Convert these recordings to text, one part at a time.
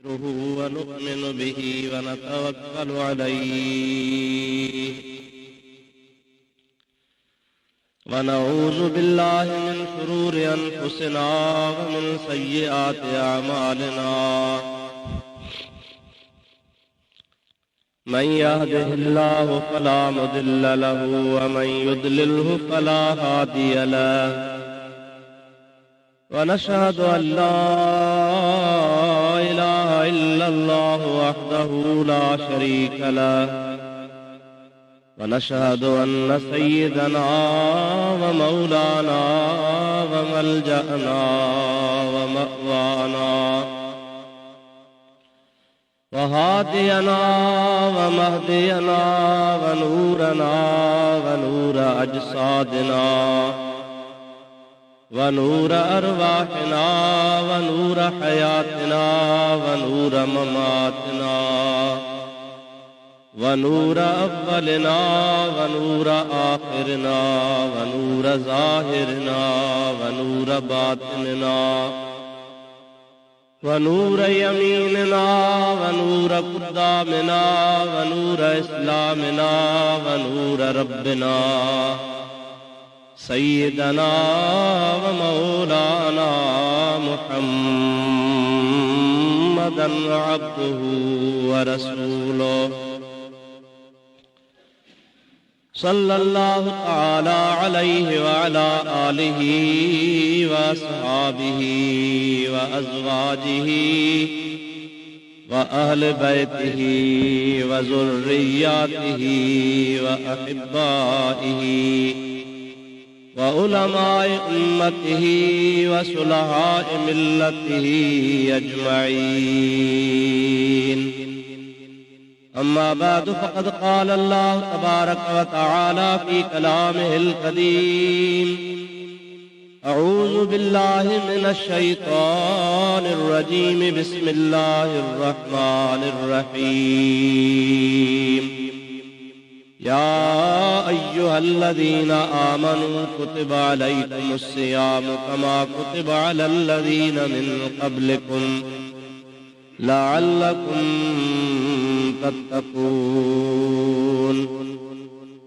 ونؤمن به ونتوكل عليه ونعوذ بالله من شرور أنفسنا ومن سيئات أعمالنا من يهده الله فلا مضل له ومن يضلله فلا هادي له ونشهد أن لا إله إلا الله وحده لا شريك له ونشهد أن سيدنا ومولانا وملجأنا ومأوانا وهادينا ومهدينا ونورنا ونور أجسادنا ونور أرواحنا ونور حياتنا ونور مماتنا ونور أولنا ونور آخرنا ونور ظاهرنا ونور باطننا ونور يميننا ونور قدامنا ونور إسلامنا ونور ربنا سيدنا ومولانا محمدا عبده ورسوله صلى الله تعالى عليه وعلى آله وأصحابه وأزواجه وأهل بيته وذرياته وأحبائه وعلماء أمته وصلحاء ملته أجمعين أما بعد فقد قال الله تبارك وتعالى في كلامه القديم أعوذ بالله من الشيطان الرجيم بسم الله الرحمن الرحيم يا أيها الذين آمنوا كتب عليكم الصيام كما كتب على الذين من قبلكم لعلكم تتقون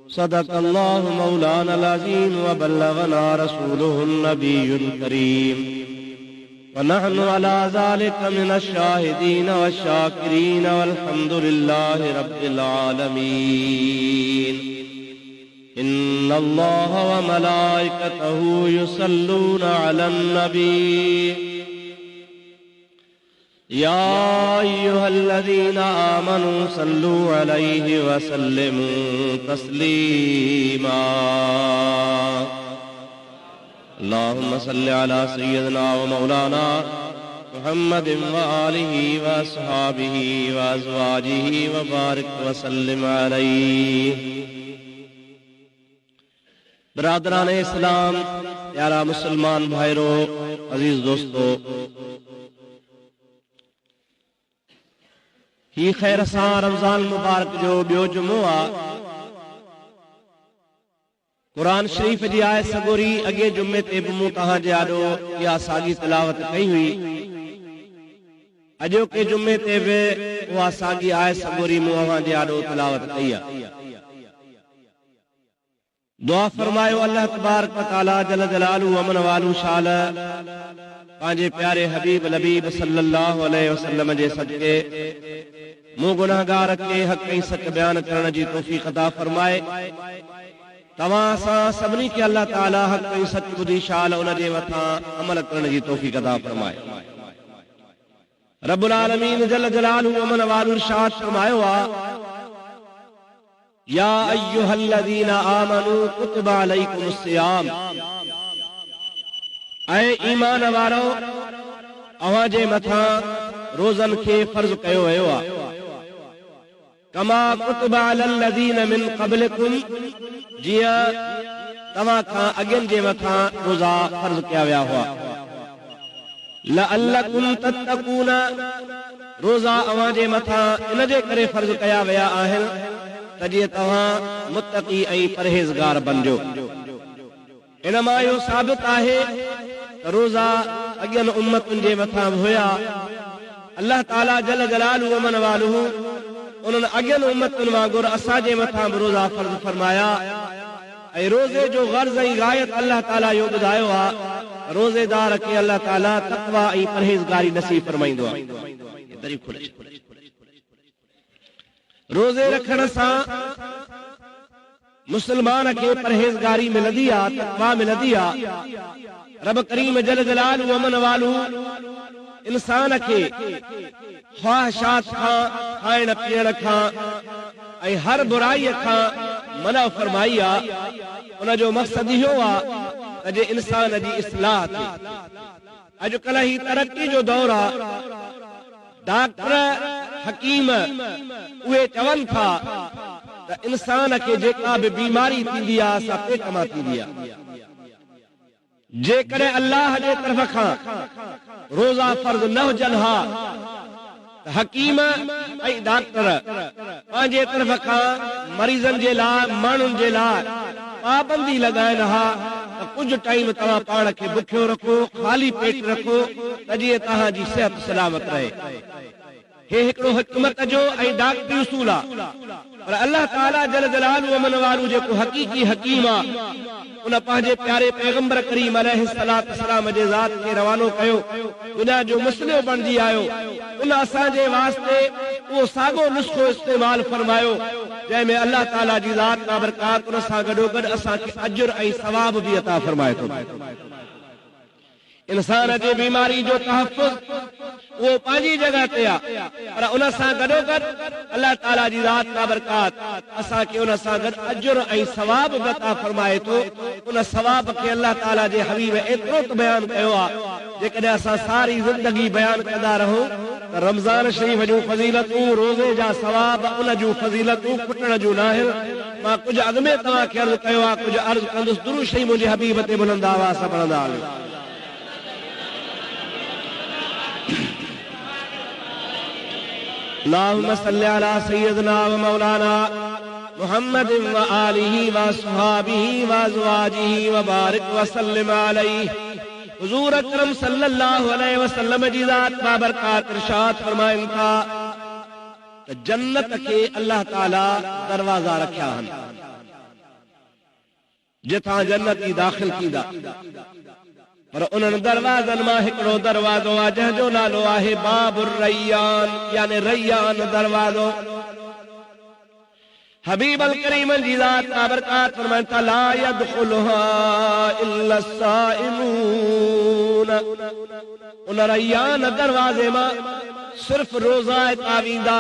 صدق الله مولانا العظيم وبلغنا رسوله النبي الكريم ونحن على ذلك من الشاهدين والشاكرين والحمد لله رب العالمين إن الله وملائكته يصلون على النبي يا أيها الذين آمنوا صلوا عليه وسلموا تسليما اللهم صل على سيدنا ومولانا محمد وآله وأصحابه وأزواجه وبارك وسلم عليه برادران اسلام प्यारा मुसलमान भाइरों अजीज दोस्तों ही खैर सां रमज़ान मुबारक जो ॿियो जुमो आहे कुरान शरीफ जी आयत सगोरी अॻे जुमे ते बि मूं तव्हां जे आॾो इहा साॻी तिलावत कई हुई अॼोके जुमे ते बि उहा साॻी आयत सगोरी मूं अव्हां जे आॾो तिलावत कई आहे दुआ फरमायो अल्लाह तबारक व तआला जल जलालहू अमन वालू शाल पंहिंजे प्यारे हबीब लबीब सल्लल्लाहु अलैहि वसल्लम जे सदके मूं गुनाहगार खे हक़ ऐं सच बयान करण जी तौफ़ीक़ अता फरमाए तव्हां सां सभिनी खे अल्लाह ताला हक़ ऐं सच ॿुधी शाल उन जे मथां अमल करण जी तौफ़ीक़ अता फरमाए रब्बुल आलमीन जल जलालहू अमन वालू इरशाद फरमायो आहे या अय्युहल्लज़ीना आमनू कुतिबा अलैकुमुस सियाम ऐं ईमान वारो अव्हां जे मथां रोज़न खे फर्ज़ कयो वियो आहे कमा कुतिबा अलल्लज़ीना मिन क़ब्लिकुम जीअं तव्हां खां अॻियनि जे मथां रोज़ा फर्ज़ कया विया हुआ लअल्लकुम तत्तकून रोज़ा अव्हां जे मथां इन जे करे फर्ज़ कया विया आहिनि त जीअं तव्हां मुत्तक़ी ऐं परहेज़गार बणिजो इन मां इहो साबित आहे त रोज़ा अॻियनि उम्मतुनि जे मथां हुया अल्लाह ताला जल जलालुहु व मन वालुहु उन्हनि अॻियनि उम्मतुनि वांगुरु असांजे मथां बि रोज़ा फ़र्ज़ फरमाया ऐं रोज़े जो गर्ज़ ऐं गायत अल्लाह ताला इहो ॿुधायो आहे रोज़ेदार खे अल्लाह ताला तक़वा ऐं परहेज़गारी नसीब फरमाईंदो आहे। रोज़े रखण सां मुस्लमान खे परहेज़गारी मिलंदी आहे, तक़वा मिलंदी आहे। रब करीम जल जलालुहु व मन वालुहु इंसान खे ख्वाहिशात खां, खाइण पीअण खां ऐं हर बुराईअ खां मना फरमाई आहे। उनजो मक़सद इहो आहे त जे इंसान जी इस्लाह थिए। अॼुकल्ह ही तरक़ी जो दौर आहे। डॉक्टर हकीम उहे चवनि था त इंसान खे जेका बि बीमारी थींदी आहे सा पेट मां थींदी आहे। जेकॾहिं अल्लाह जे तरफ़ खां रोज़ा फ़र्ज़ न हुजनि हा त हकीम ऐं डॉक्टर पंहिंजे तरफ़ खां मरीज़नि जे लाइ, माण्हुनि जे लाइ पाबंदी लॻाइनि हा त कुझु टाइम तव्हां पाण खे बुखियो रखो, ख़ाली पेट रखो त जीअं तव्हांजी सिहत सलामत रहे। हे हिकिड़ो हिकमत जो ऐं डॉक्टरी उसूल आहे। पर अल्लाह ताला जल जलालुहु व मन वालुहु जेको हक़ीक़ी हकीम आहे उन पंहिंजे प्यारे पैगंबर करीम अलैहिस्सलाम जे ज़ात खे रवानो कयो, दुनिया जो मुस्लिम बणिजी आयो। उन असांजे वास्ते उहो साॻियो नुस्ख़ो इस्तेमालु फरमायो जंहिंमें अल्लाह ताला जी ज़ात बाबरकात उन सां गॾोगॾु असांखे अजुर ऐं सवाब बि अता फरमाए थो। इंसान जे बीमारी जो तहफ़ुज़ उहो पंहिंजी जॻह ते आहे, पर उन सां गॾोगॾु अल्लाह ताला जी ज़ात बाबरकात असांखे उन सां गॾु अजुर ऐं सवाब बि अता फरमाए थो। उन सवाब खे अल्लाह ताला जे हबीब एतिरो त बयानु कयो आहे, जेकॾहिं असां सारी ज़िंदगी बयानु कंदा रहूं त रमज़ान शरीफ़ जूं फज़ीलतूं, रोज़े जा सवाब, उन जूं फज़ीलतूं खुटण जूं न आहिनि। मां कुझु अॻु में तव्हांखे अर्ज़ु कयो आहे, कुझु अर्ज़ु कंदुसि। दुरूद शरीफ़ मुंहिंजे हबीब ते बुलंद आवाज़ सां पढ़ंदा हलियो। अल्लाहुम्मा सल्लि अला सय्यिदना व मौलाना मुहम्मद व आलिहि व अस्हाबिहि व अज़वाजिहि व बारिक व सल्लिम अलैहि। हुज़ूर अकरम सल्लल्लाहु अलैहि वसल्लम जी ज़ात बाबरकात इरशाद फरमाइनि था त जन्नत खे अल्लाह ताला दरवाज़ा रखिया आहिनि जिथां जन्नती दाख़िल थींदा। पर उन्हनि दरवाज़नि मां हिकिड़ो दरवाज़ो आहे जंहिंजो नालो आहे बाबुर रैयान, यानी रैयान दरवाज़ो। हबीब अल करीम जी ज़ात बाबरकात फरमाइनि था ला यदखुलुहा इल्ला साइमून। उन रैयान दरवाज़े मां सिर्फ़ रोज़ा वेंदा।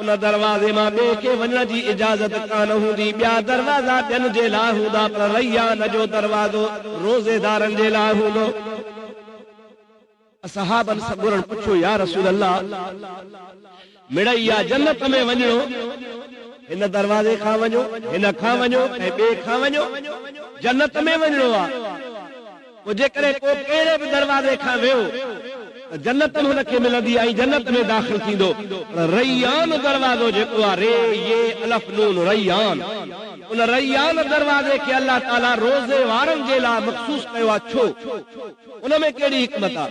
उन दरवाज़े मां ॿिए खे वञण जी इजाज़त कान हूंदी। ॿिया दरवाज़ा ॿियनि जे लाइ हूंदा, पर रैयान जो दरवाज़ो रोज़ेदारनि जे लाइ हूंदो। सहाबनि सां घुरण पुछो, या रसूल अल्लाह, मिड़ैया जन्नत में वञो, हिन दरवाज़े खां वञो, हिन खां वञो ऐं ॿिए खां वञो, जन्नत में वञणो आहे। पोइ जेकॾहिं को कहिड़े बि दरवाज़े खां वियो जन्नत में हुनखे मिलंदी ऐं जन्नत में दाख़िल थींदो। रैयान दरवाज़ो जेको आहे, रे ये अलफ नून रैयान, उन रैयान दरवाज़े खे अल्लाह ताला रोज़े वारनि जे लाइ मख़सूस कयो आहे। छो? उन में कहिड़ी हिकमत आहे?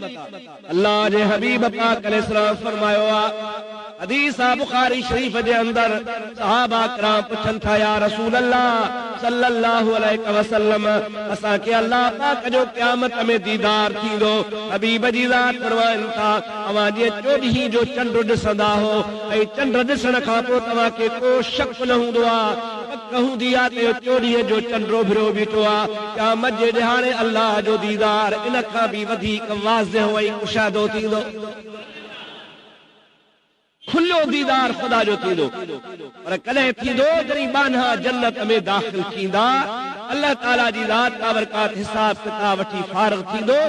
अल्लाह जे हबीब पाक अलैहिस्सलाम फरमायो आहे, हदीस आहे बुखारी शरीफ़ जे अंदर, सहाबा किराम पुछनि था, या रसूल अल्लाह सल्लल्लाहु अलैहि वसल्लम, असांखे अल्लाह पाक जो क़यामत में दीदार थींदो? हबीब जी ज़ात फरमाइनि था, अवां जे चोॾहीं जो चंड ॾिसंदा हो ऐं चंड ॾिसण खां पोइ तव्हांखे को शक न हूंदो आहे, हूंदी आहे त चोॾीअ जो चंडो भिड़ो बीठो आहे। क़यामत जे ॾिहाणे अल्लाह जो दीदार इन खां बि वधीक वाज़िह ऐं मुशाहिदो थींदो। खुलो दीदार खुदा जो थींदो। पर कॾहिं थींदो जॾहिं बान्हा जन्नत में दाख़िल थींदा, अल्लाह ताला जी ज़ात बाबरकात हिसाब किताब वठी फारिग़ थींदो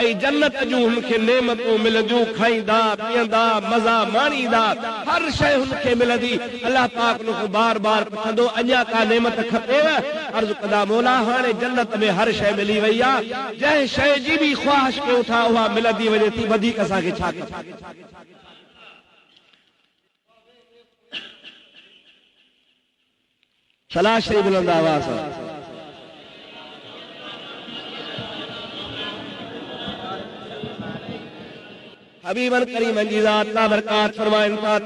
ऐं जन्नत जूं हुनखे नेमतूं मिलंदियूं, खाईंदा पीअंदा मज़ा माणींदा, हर शइ हुनखे मिलंदी। अल्लाह पाक हुनखे बार बार पुछंदो, अञा का नेमत खपेव? अर्ज़ु कंदा, मौला हाणे जन्नत में हर शइ मिली वई आहे, जंहिं शइ जी बि ख्वाहिश कयूं था उहा मिलंदी वञे थी, वधीक असांखे छा खपे? सलाह शरीफ़ बुलंद आवाज़ सां। हबीबन करीम जी ज़ात बरकात फरमाइन था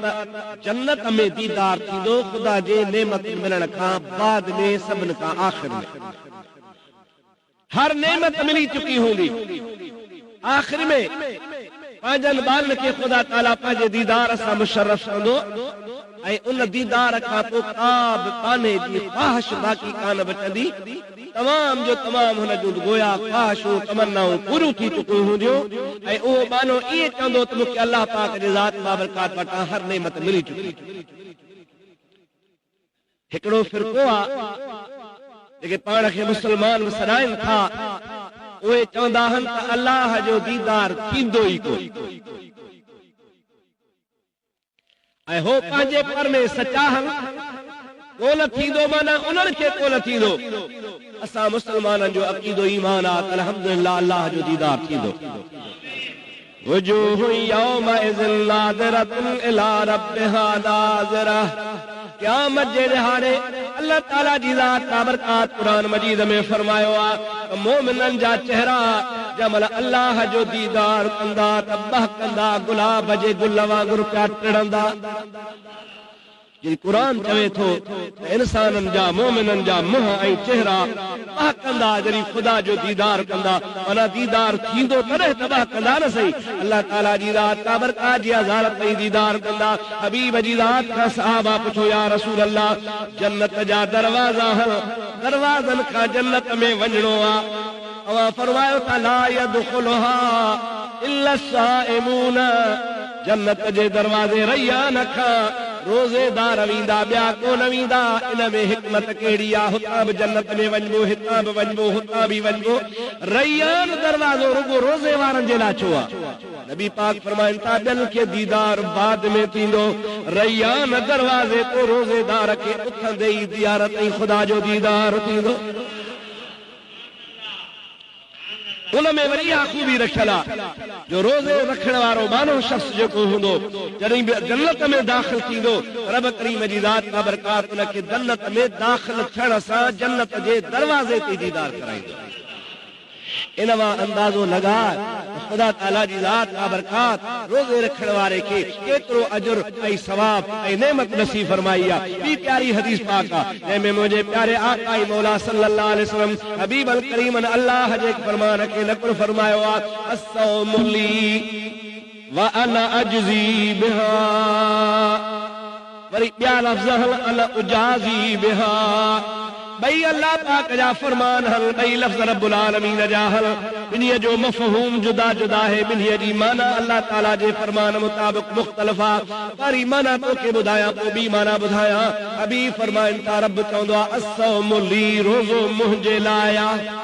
जन्नत में दीदार थींदो खुदा जे नेमत मिलण खां बाद में सभिनि खां आखिर में हर नेमत मिली चुकी हूंदी आखिर में पंहिंजनि ॿारनि खे ख़ुदा ताला पंहिंजे दीदार सां मुशर्रफ कंदो ऐं उन दीदार खां पोइ का बि कान्हे जी ख़्वाहिश बाक़ी कान बचंदी तमाम जो तमाम हुन जूं गोया ख़्वाहिशूं तमन्नाऊं पूरियूं थी चुकियूं हूंदियूं ऐं उहो मानो ईअं चवंदो त मूंखे अलाह पाक जे ज़ात बाबरकात वटां हर नेमत मिली चुकी हिकिड़ो फ़िरक़ो आहे जेके पाण खे मुस्लमान सॾाइनि था उहे चवंदा आहिनि त अलाह जो दीदार थींदो ई कोन ऐं हो पंहिंजे पर में सचा कोन थींदो माना उन्हनि खे कोन थींदो असां मुस्लमाननि जो अक़ीदो ईमान आहे त अल्हम्दुलिल्लाह अलाह जो दीदार थींदो वजूह यौमइज़िन नाज़िरतुन इला रब्बिहा नाज़िरा क़यामत जे ॾिहाड़े अल्लाह ताला जी ज़ात बाबरकात क़ुरान मजीद में फरमायो आहे मोमिननि जा चेहरा जमल अल्लाह जो दीदार कंदा त बहकंदा गुलाब जे गुल वांगुरु पिया टिड़ंदा जी कुरान चवे थो इंसाननि जा मोमिननि जा मुंह ऐं चेहरा बहकंदा जॾहिं ख़ुदा जो दीदार कंदा माना दीदार थींदो तॾहिं त बहकंदा न सही अल्लाह ताला जी ज़ात बाबरकात जी अज़ारत में दीदार कंदा हबीब जी ज़ात खां सहाबा पुछो या रसूल अल्लाह जन्नत जा दरवाज़ा दरवाज़नि खां जन्नत में वञणो आहे अवां फरमायो त ला यदखुलुहा इल्ला साइमून जन्नत जे दरवाज़े रैयान खां रोज़ेदार वेंदा ॿिया कोन वेंदा इन में हिकमत कहिड़ी आहे हुतां बि जन्नत में वञिबो हितां बि वञिबो हुतां बि वञिबो रैयान दरवाज़ो रुगो रोज़े वारनि जे लाइ छो आहे नबी पाक फरमाइनि था ॿियनि खे दीदार बाद में थींदो रैयान दरवाज़े ते रोज़ेदार खे उथंदे ई ज़ियारत ऐं ख़ुदा जो दीदार थींदो उनमें वरी इहा खूबी रखियल आहे जो रोज़े रखण वारो मानो शख़्स जेको हूंदो जॾहिं बि जन्नत में दाख़िल थींदो रब करीम जी ज़ात बाबरकात उनखे जन्नत में दाख़िल थियण सां जन्नत जे दरवाज़े ते दीदार कराईंदो इन मां अंदाज़ो लॻाए ख़ुदा ताला जी ज़ात बाबरकात रोज़े रखण वारे खे केतिरो अजुर ऐं सवाब ऐं नेमत नसीब फरमाई आहे ॿी प्यारी हदीस पाक आहे जंहिंमें मुंहिंजे प्यारे आका मौला सल्लल्लाहु अलैहि वसल्लम हबीब अल करीम अल्लाह जे फरमान खे नक़ल फरमायो आहे अस्सौमु ली व अना अजज़ी बिहा वरी ॿिया लफ़्ज़ अना उजाज़ी बिहा बई अल्लाह पाक जा फरमान हल बई लफ्ज़ रब्बुल आलमीन जा हल बिन्हीअ जो मफ़हूम जुदा जुदा है बिन्हीअ जी माना अल्लाह ताला जे फरमान मुताबिक़ मुख़्तलिफ़ आहे वरी माना तोखे ॿुधायां पोइ ॿी माना ॿुधायां अबी फरमाइनि था रब चवंदो आहे अस्सौमु ली रोज़ो मुंहिंजे लाइ आहे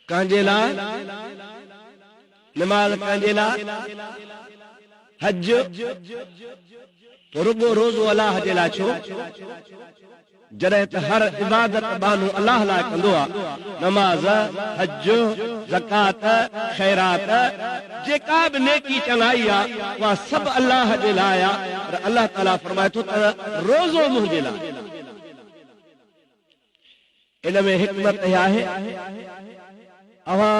कंहिंजे लाइ नमाज़ कंहिंजे लाइ हज रुगो रोज़ो अल्लाह जे लाइ छो जॾहिं त हर इबादत बानो अल्लाह लाइ कंदो आहे नमाज़ हज ज़कात ख़ैरात जेका बि नेकी चङाई आहे उहा सभु अल्लाह जे लाइ आहे पर अल्लाह ताला फरमाए थो त रोज़ो मुंहिंजे लाइ इन में हिकमत इहा आहे अवां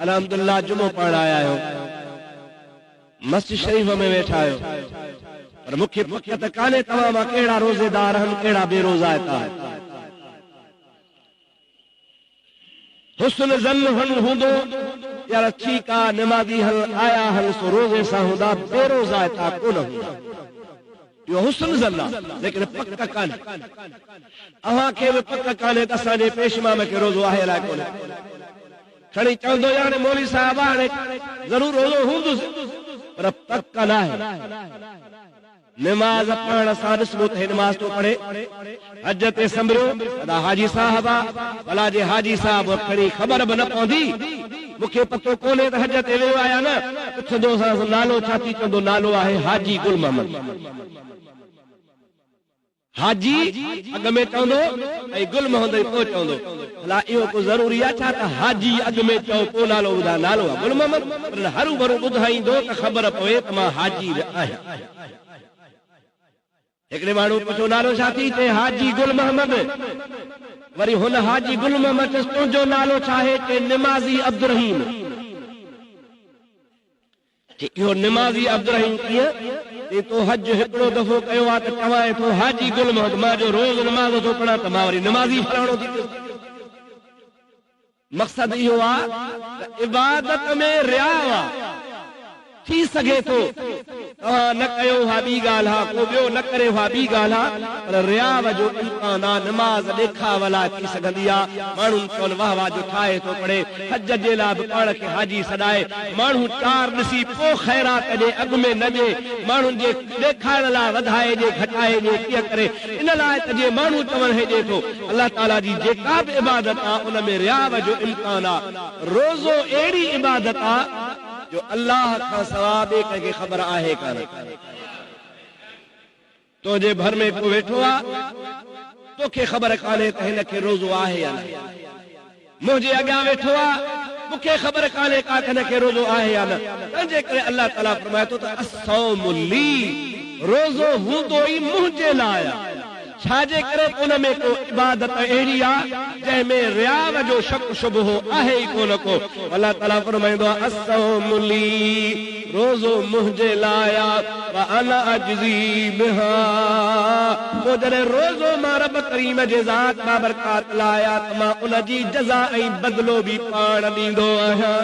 अल्हम्दुलिल्लाह जुमो पढ़ण आया आहियो मस्जिद शरीफ़ में वेठा आहियो पर मूंखे पक त कान्हे तव्हां मां कहिड़ा रोज़ेदार आहिनि कहिड़ा बेरोज़ा आहिनि हुस्न ज़न हूंदो यार ठीकु आहे नमाज़ी हल आया हल सो रोज़े सां हूंदा बेरोज़ा था कोन हूंदा इहो हुस्न ज़न आहे लेकिन पक कान्हे अव्हां खे बि पक कान्हे त असांजे पेशमाम खे रोज़ो आहे अलाए कोन्हे खणी चवंदो यार मौलवी साहिब हाणे ज़रूर रोज़ो हूंदुसि पर पक न आहे नमाज पढ़ण सां ॾिसबो त नमाज तो पढ़े हज ते संभरियो हाजी साहब भला जे हाजी साहब खणी ख़बर बि न पवंदी मूंखे पतो कोन्हे त हज ते वियो आहियां न पुछंदो नालो छा थी चवंदो नालो आहे हाजी गुल मोहम्मद हाजी अॻ में चवंदो ऐं गुल मोहम्मद पोइ चवंदो भला इहो को ज़रूरी आहे छा त हाजी अॻ में चओ पोइ नालो ॿुधा नालो आहे गुल मोहम्मद पर हरू भरू ॿुधाईंदो त ख़बर पवे त मां हाजी आहियां हिकिड़े माण्हू पुछो नालो छा थी चए हाजी गुल मोहम्मद वरी हुन हाजी गुल मोहम्मद तुंहिंजो नालो छा आहे चए निमाज़ी अब्दुर रहीम इहो निमाज़ी अब्दुर्रहीम कीअं तो हज हिकिड़ो दफ़ो कयो आहे त चवाए थो हाजी गुल मोहम्मद मां जो रोज़ नमाज़ थो पढ़ां त मां वरी निमाज़ी फलाणो थी पियो। मक़सद इहो आहे त इबादत में रिया आहे। थी सघे थो तव्हां न कयो हा ॿी ॻाल्हि आहे, को ॿियो न करे हा ॿी ॻाल्हि आहे, पर रिया जो इम्कान आहे। निमाज़ ॾेखावला थी सघंदी आहे। माण्हू चवनि वाह वाह जो ठाहे थो पढ़े, हज जे लाइ बि पाण खे हाजी सॾाए, माण्हू चार ॾिसी पोइ ख़ैरात ॾे, अॻु में न ॾे, माण्हुनि जे ॾेखारण लाइ वधाए ॾे घटाए ॾे कीअं करे। इन लाइ त जे माण्हू चवण हेॾे थो अलाह ताला जी जेका बि इबादत आहे उन में रिया जो इम्कान आहे। रोज़ो अहिड़ी इबादत आहे जो अल्लाह खां सवाइ ॿिए कंहिंखे ख़बर आहे कान। तुंहिंजे भर में को वेठो आहे, तोखे ख़बर कान्हे त हिन खे रोज़ो आहे या न। मुंहिंजे अॻियां वेठो आहे, मूंखे ख़बर कान्हे का हिन खे रोज़ो आहे या न। तंहिंजे करे अल्लाह ताला फरमाए थो त अस्सौमु ली, रोज़ो हूंदो ई मुंहिंजे लाइ आहे। छाजे करे उन में को इबादत अहिड़ी आहे जंहिंमें रिया जो शक शुबहो आहे ई कोन को। अल्लाह ताला फरमाईंदो आहे अस्सौमु ली, रोज़ो मुंहिंजे लाइ आहे, व अना अजज़ी बिहा, पोइ जॾहिं रोज़ो मां रब करीम जे ज़ात बाबरकात लाइ आहे त मां उन जी जज़ा ऐं बदिलो बि पाण ॾींदो आहियां,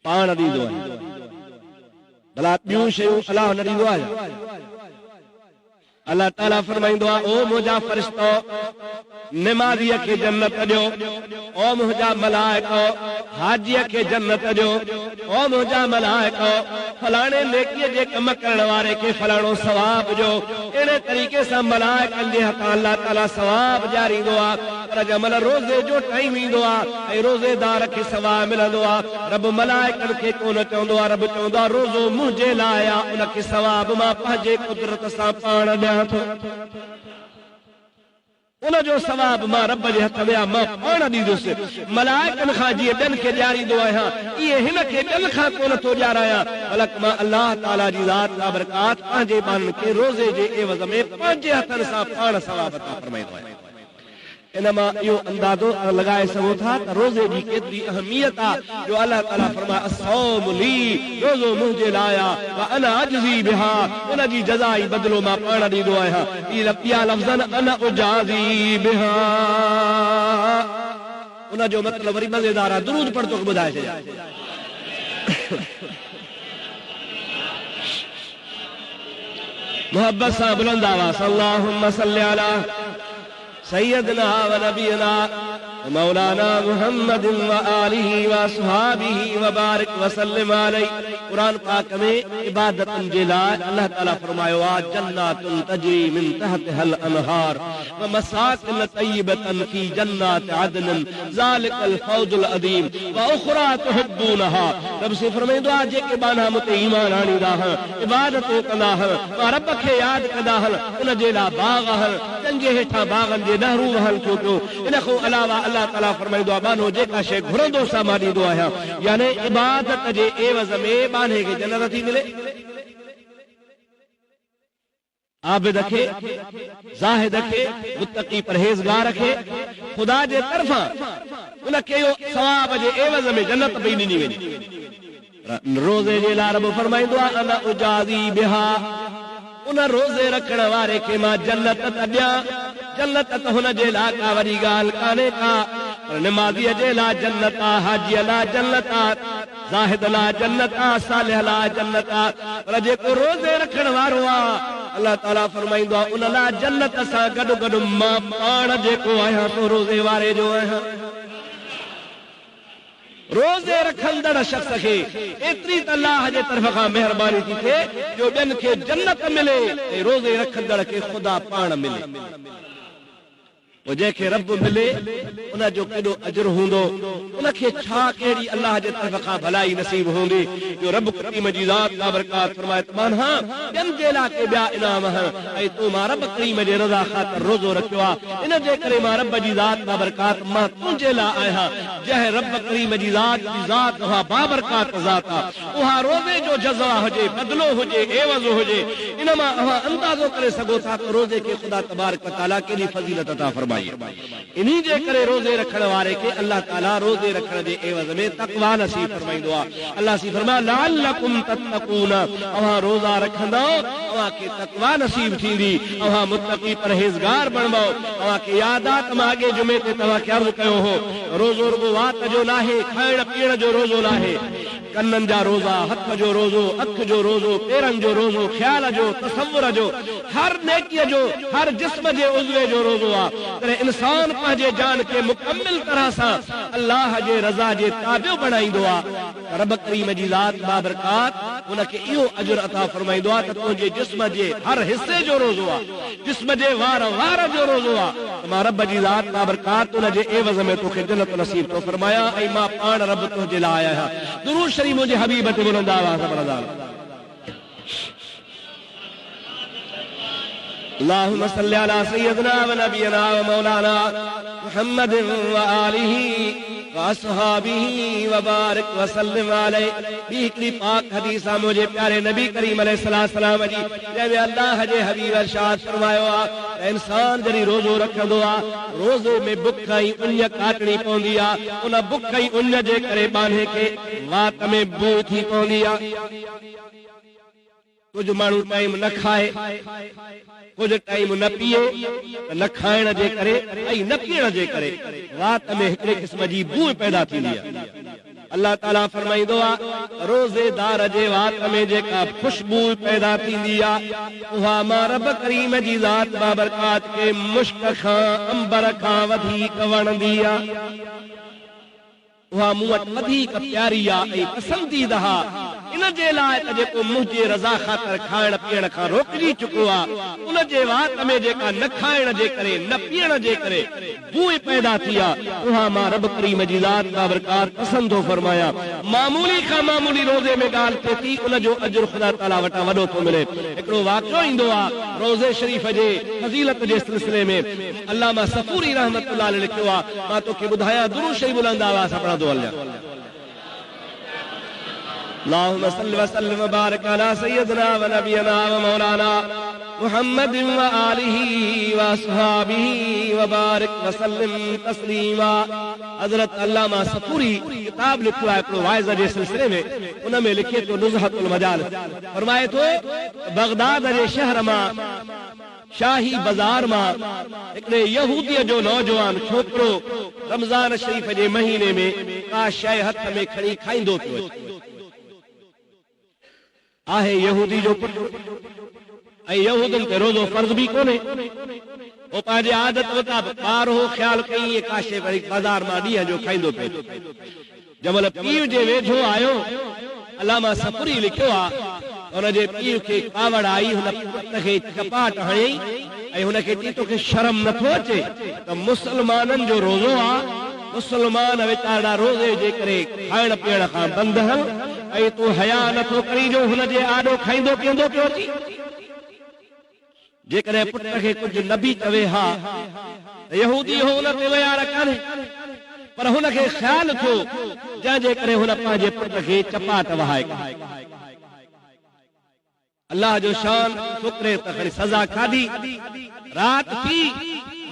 पाण ॾींदो आहियां। भला ॿियूं शयूं अलाह न ॾींदो आहे। अल्लाह ताला फरमाईंदो आहे ओ मुंहिंजा फ़रिश्तो निमाज़ीअ खे जन्नत ॾियो, ओ मुंहिंजा मलाइको हाजीअ खे जन्नत ॾियो, ओ मुंहिंजा मलाइको फलाणे नेकीअ जे कम करण वारे खे फलाणो सवाब ॾियो। अहिड़े तरीक़े सां मलाइकनि जे हथां अल्लाह ताला सवाब ॾियारींदो आहे। पर जंहिं रोज़े जो टाइम ईंदो आहे ऐं रोज़ेदार खे सवाब मिलंदो आहे, रब मलाइकनि खे कोन चवंदो आहे, रब चवंदो आहे रोज़ो मुंहिंजे लाइ आहे, उनखे सवाब मां पंहिंजे कुदरत सां पाण ॾियां थो। उनजो सवाब मां रब जे हथ में आहे, मां पाण ॾींदुसि। मलाइकनि खां जीअं ॿियनि खे ॾियारींदो आहियां, इहे हिन खे ॿियनि खां कोन थो ॾियारायां, बल्कि मां अल्लाह ताला जी ज़ात बाबरकात पंहिंजे ॿारनि खे रोज़े जे एवज़ में पंहिंजे हथनि सां पाण सवाब अता फरमाईंदो आहे। इन मां इहो अंदाज़ो लॻाए सघो था त रोज़े जी केतिरी अहमियत आहे जो अल्लाह ताला फरमाए अस्सौमु ली, रोज़ो मुंहिंजे लाइ आहे, व अना अजज़ी बिहा, उन जी जज़ा ई बदिलो मां पाण ॾींदो आहियां। इहा लफ़्ज़न अना उजाज़ी बिहा, उन जो मतिलबु वरी मज़ेदार आहे, दुरूद पढ़ तोखे ॿुधाए छॾियां। मोहब्बत सां बुलंद आवाज़ अल्लाहुम्मा सल्लि अला सैयदना व नबीना मौलाना मुहम्मद व आलिहि व असहाबिहि व बारिक व सल्लिम अलैहि। कुरान पाक में इबादतन जे लाइ अल्लाह ताला फरमायो आहे जन्नातुन तजरी मिन तहतिहल अनहार व मसाकिन तय्यबतन फी जन्नात अदन ज़ालिकल फौजुल अज़ीम व उखरा तुहिब्बूनहा। रब से फरमाईंदो आहे जेके बाना मुते ईमान आणींदा आहिनि, इबादतूं कंदा आहिनि, रब खे यादि कंदा आहिनि, उन जे लाइ बाग़ आहिनि, जंहिंजे हेठां बाग़नि जे नहरूं वहनि थियो पियो। इन खां अलावा अल्लाह ताला फरमाईंदो आहे बानो जेका शइ घुरंदो सां मां ॾींदो आहियां, यानी इबादत जे एवज़ में बाने खे जन्नत थी मिले। आबिद खे, ज़ाहिद खे, मुत्तक़ी परहेज़गार खे ख़ुदा जे तरफ़ां उनखे इहो सवाब जे एवज़ में जन्नत पई ॾिनी वेंदी। रोज़े जे लाइ रब फरमाईंदो आहे अना उजाज़ी बिहा, उन रोज़े रखण वारे खे मां जन्नत त ॾियां। जन्नत त हुन जे लाइ का वॾी ॻाल्हि कान्हे का, पर निमाज़ीअ जे लाइ जन्नत आहे, हाजीअ लाइ जन्नत आहे, ज़ाहिद लाइ जन्नत आहे, सालिह लाइ जन्नत आहे। पर जेको रोज़े रखण वारो आहे अल्लाह ताला फरमाईंदो आहे उन लाइ जन्नत सां गॾु गॾु मां पाण जेको आहियां तो रोज़े वारे जो आहियां। रोज़े रखंदड़ शख्स खे एतिरी त अल्लाह जे तरफ़ खां महिरबानी थी थिए जो ॿियनि खे जन्नत मिले ऐं रोज़े रखंदड़ खे ख़ुदा पाण मिले। पोइ जंहिंखे रब मिले उनजो केॾो अजर हूंदो, उनखे छा कहिड़ी अल्लाह जे तरफ़ खां भलाई नसीब हूंदी जो रब करीम जी ज़ात बाबरकात फरमाए त मान हां ॿियनि जे लाइ के ॿिया इनाम आहिनि ऐं तूं मां रब करीम जे रज़ा ख़ातिर रोज़ो रखियो आहे। इन जे करे मां रब जी ज़ात बाबरकात मां तुंहिंजे लाइ आहियां। जंहिं रब करीम जी ज़ात उहा बाबरकात ज़ात आहे, उहा रोज़े जो जज़ा हुजे, बदिलो हुजे, एवज़ हुजे। इन मां अवां अंदाज़ो करे सघो था त रोज़े खे ख़ुदा तबारक व तआला केॾी फज़ीलत अता फरमाई। फरमाई। इन्हीं जे करे रोजे रखण वारे के अल्लाह ताला रोजे रखण जे एवज़ में तक़वा नसीब फरमाईंदो आहे। अल्लाह सी फरमा लअल्लकुम तत्तकून, अवां रोजा रखंदो अवां के तक़वा नसीब थींदी, अवां मुत्तकी परहेज़गार बणबो। अवां के याद आहे त मां अॻे जुमे ते तव्हां खे अर्ज़ कयो हो, रोज़ो रुगो वात जो नाहे, खाइण पीअण जो रोज़ो नाहे, कन्ननि जा रोज़ा, हथ जो रोज़ो, अख जो रोज़ो, पेरनि जो रोज़ो, ख्याल जो, तसव्वुर जो, हर नेकीअ जो, हर जिस्म जे उज़वे जो रोज़ो आहे। तॾहिं इंसान पंहिंजे जान खे मुकमिल तरह सां अल्लाह जे रज़ा जे ताबियो बणाईंदो आहे। रब करीम जी ज़ात बाबरकात उनखे इहो अजर अता फरमाईंदो आहे त तुंहिंजे जिस्म जे हर हिस्से जो रोज़ो आहे, जिस्म जे वार वार जो रोज़ो आहे। मां रब जी ज़ात बाबरकात उन जे एवज़ में तोखे जन्नत नसीब थो फरमाया ऐं मां पाण रब तुंहिंजे लाइ आहियां। दुरूद शरीफ मुंहिंजे हबीब ते बुलंद आवाज़ सां पढ़ंदा। अल्लाहुम्मा सल्लि अला सय्यिदिना व नबियना व मौलाना मुहम्मद व आलिहि व अस्हाबिहि व बारिक व सल्लिम अलैहि। ॿी हिकिड़ी पाक हदीस आहे मुंहिंजे प्यारे नबी करीम अलैहिस्सलाम जी, जंहिंमें अल्लाह जे हबीब इरशाद फरमायो आहे इंसान जॾहिं रोज़ो रखंदो आहे, रोज़े में बुख ऐं उञ काटणी पवंदी आहे। उन बुख ऐं उञ जे करे बांहे खे वात में बू थी पवंदी आहे। कुछ माण्हू टाइम न खाए, कुछ टाइम न पीए, न खाइण जे करे ऐं न पीअण जे करे वात में हिकिड़े क़िस्म जी बू पैदा थींदी आहे। अल्लाह ताला फरमाईंदो आहे रोज़ेदार जे वात में जेका खुशबू पैदा थींदी आहे उहा मां रब करीम जी ज़ात बाबरकात खे मुश्क खां अंबर खां वधीक वणंदी आहे। उहा मूं वटि वधीक प्यारी आहे ऐं पसंदीदा आहे। इन जे लाइ त जेको मुंहिंजे रज़ा ख़ातिर खाइण पीअण खां रोकिजी चुको आहे, उन जे वात में जेका न खाइण जे करे न पीअण जे करे बूह पैदा थी आहे, उहा मां रब करीम जी ज़ात बाबरकात पसंदि थो फरमाया। मामूली खां मामूली रोज़े में ॻाल्हि थिए थी, उन जो अजर ख़ुदा ताला वटां वॾो थो मिले। हिकिड़ो वाक़ियो ईंदो आहे रोज़े शरीफ़ जे फज़ीलत जे सिलसिले में। अल्लामा सफ़ूरी रहमतुल्लाह अलैहि लिखियो आहे, मां तोखे ॿुधायां दुरूद शरीफ़ बुलंद आवाज़ सां पढ़ंदो हलिया। अल्लाहुम्मा सल्लि व सल्लिम व बारिक अला सय्यिदिना व नबियना व मौलाना मुहम्मद व आलिहि व अस्हाबिहि व बारिक व सल्लिम तस्लीमा। हज़रत अल्लामा सफ़ूरी किताब लिखियो आहे हिकिड़ो वाइज़ जे सिलसिले में, उन में लिखे थो नुज़हतुल मजाल, फरमाए थो बगदाद जे शहर मां शाही बाज़ार मां हिकिड़े यहूदीअ जो नौजवान छोकिरो रमज़ान शरीफ़ जे महीने में का शइ हथ में खणी खाईंदो पियो आहे। यहूदी जो पुटु ऐं यहूदनि ते रोज़ो फर्ज़ बि कोन्हे। वो पंहिंजे आदत मुताबिक़ ॿार हो ख़्यालु कई का शइ वरी बाज़ार मां ॾींहं जो खाईंदो पियो। जंहिंमहिल पीउ जे वेझो आयो, अल्लामा सफ़ूरी लिखियो आहे हुनजे पीउ खे कावड़ आई, हुन पुट खे चपाट हणई ऐं हुनखे चई तोखे शर्म नथो अचे त मुसलमाननि जो रोज़ो आहे, मुसलमान वीचारा रोज़े जे करे खाइण पीअण खां बंदि हल ऐं तूं हया नथो करी जो हुनजे आॾो खाईंदो पीअंदो पियो अची। जेकॾहिं पुट खे कुझु न बि चवे हा यहूदी हो हुन ते वयार कान्हे, पर हुनखे ख़्यालु थियो जंहिंजे करे हुन पंहिंजे पुट खे चपाट वहाए। अल्लाह जो शान छोकिरे त खणी सज़ा खाधी। रात थी,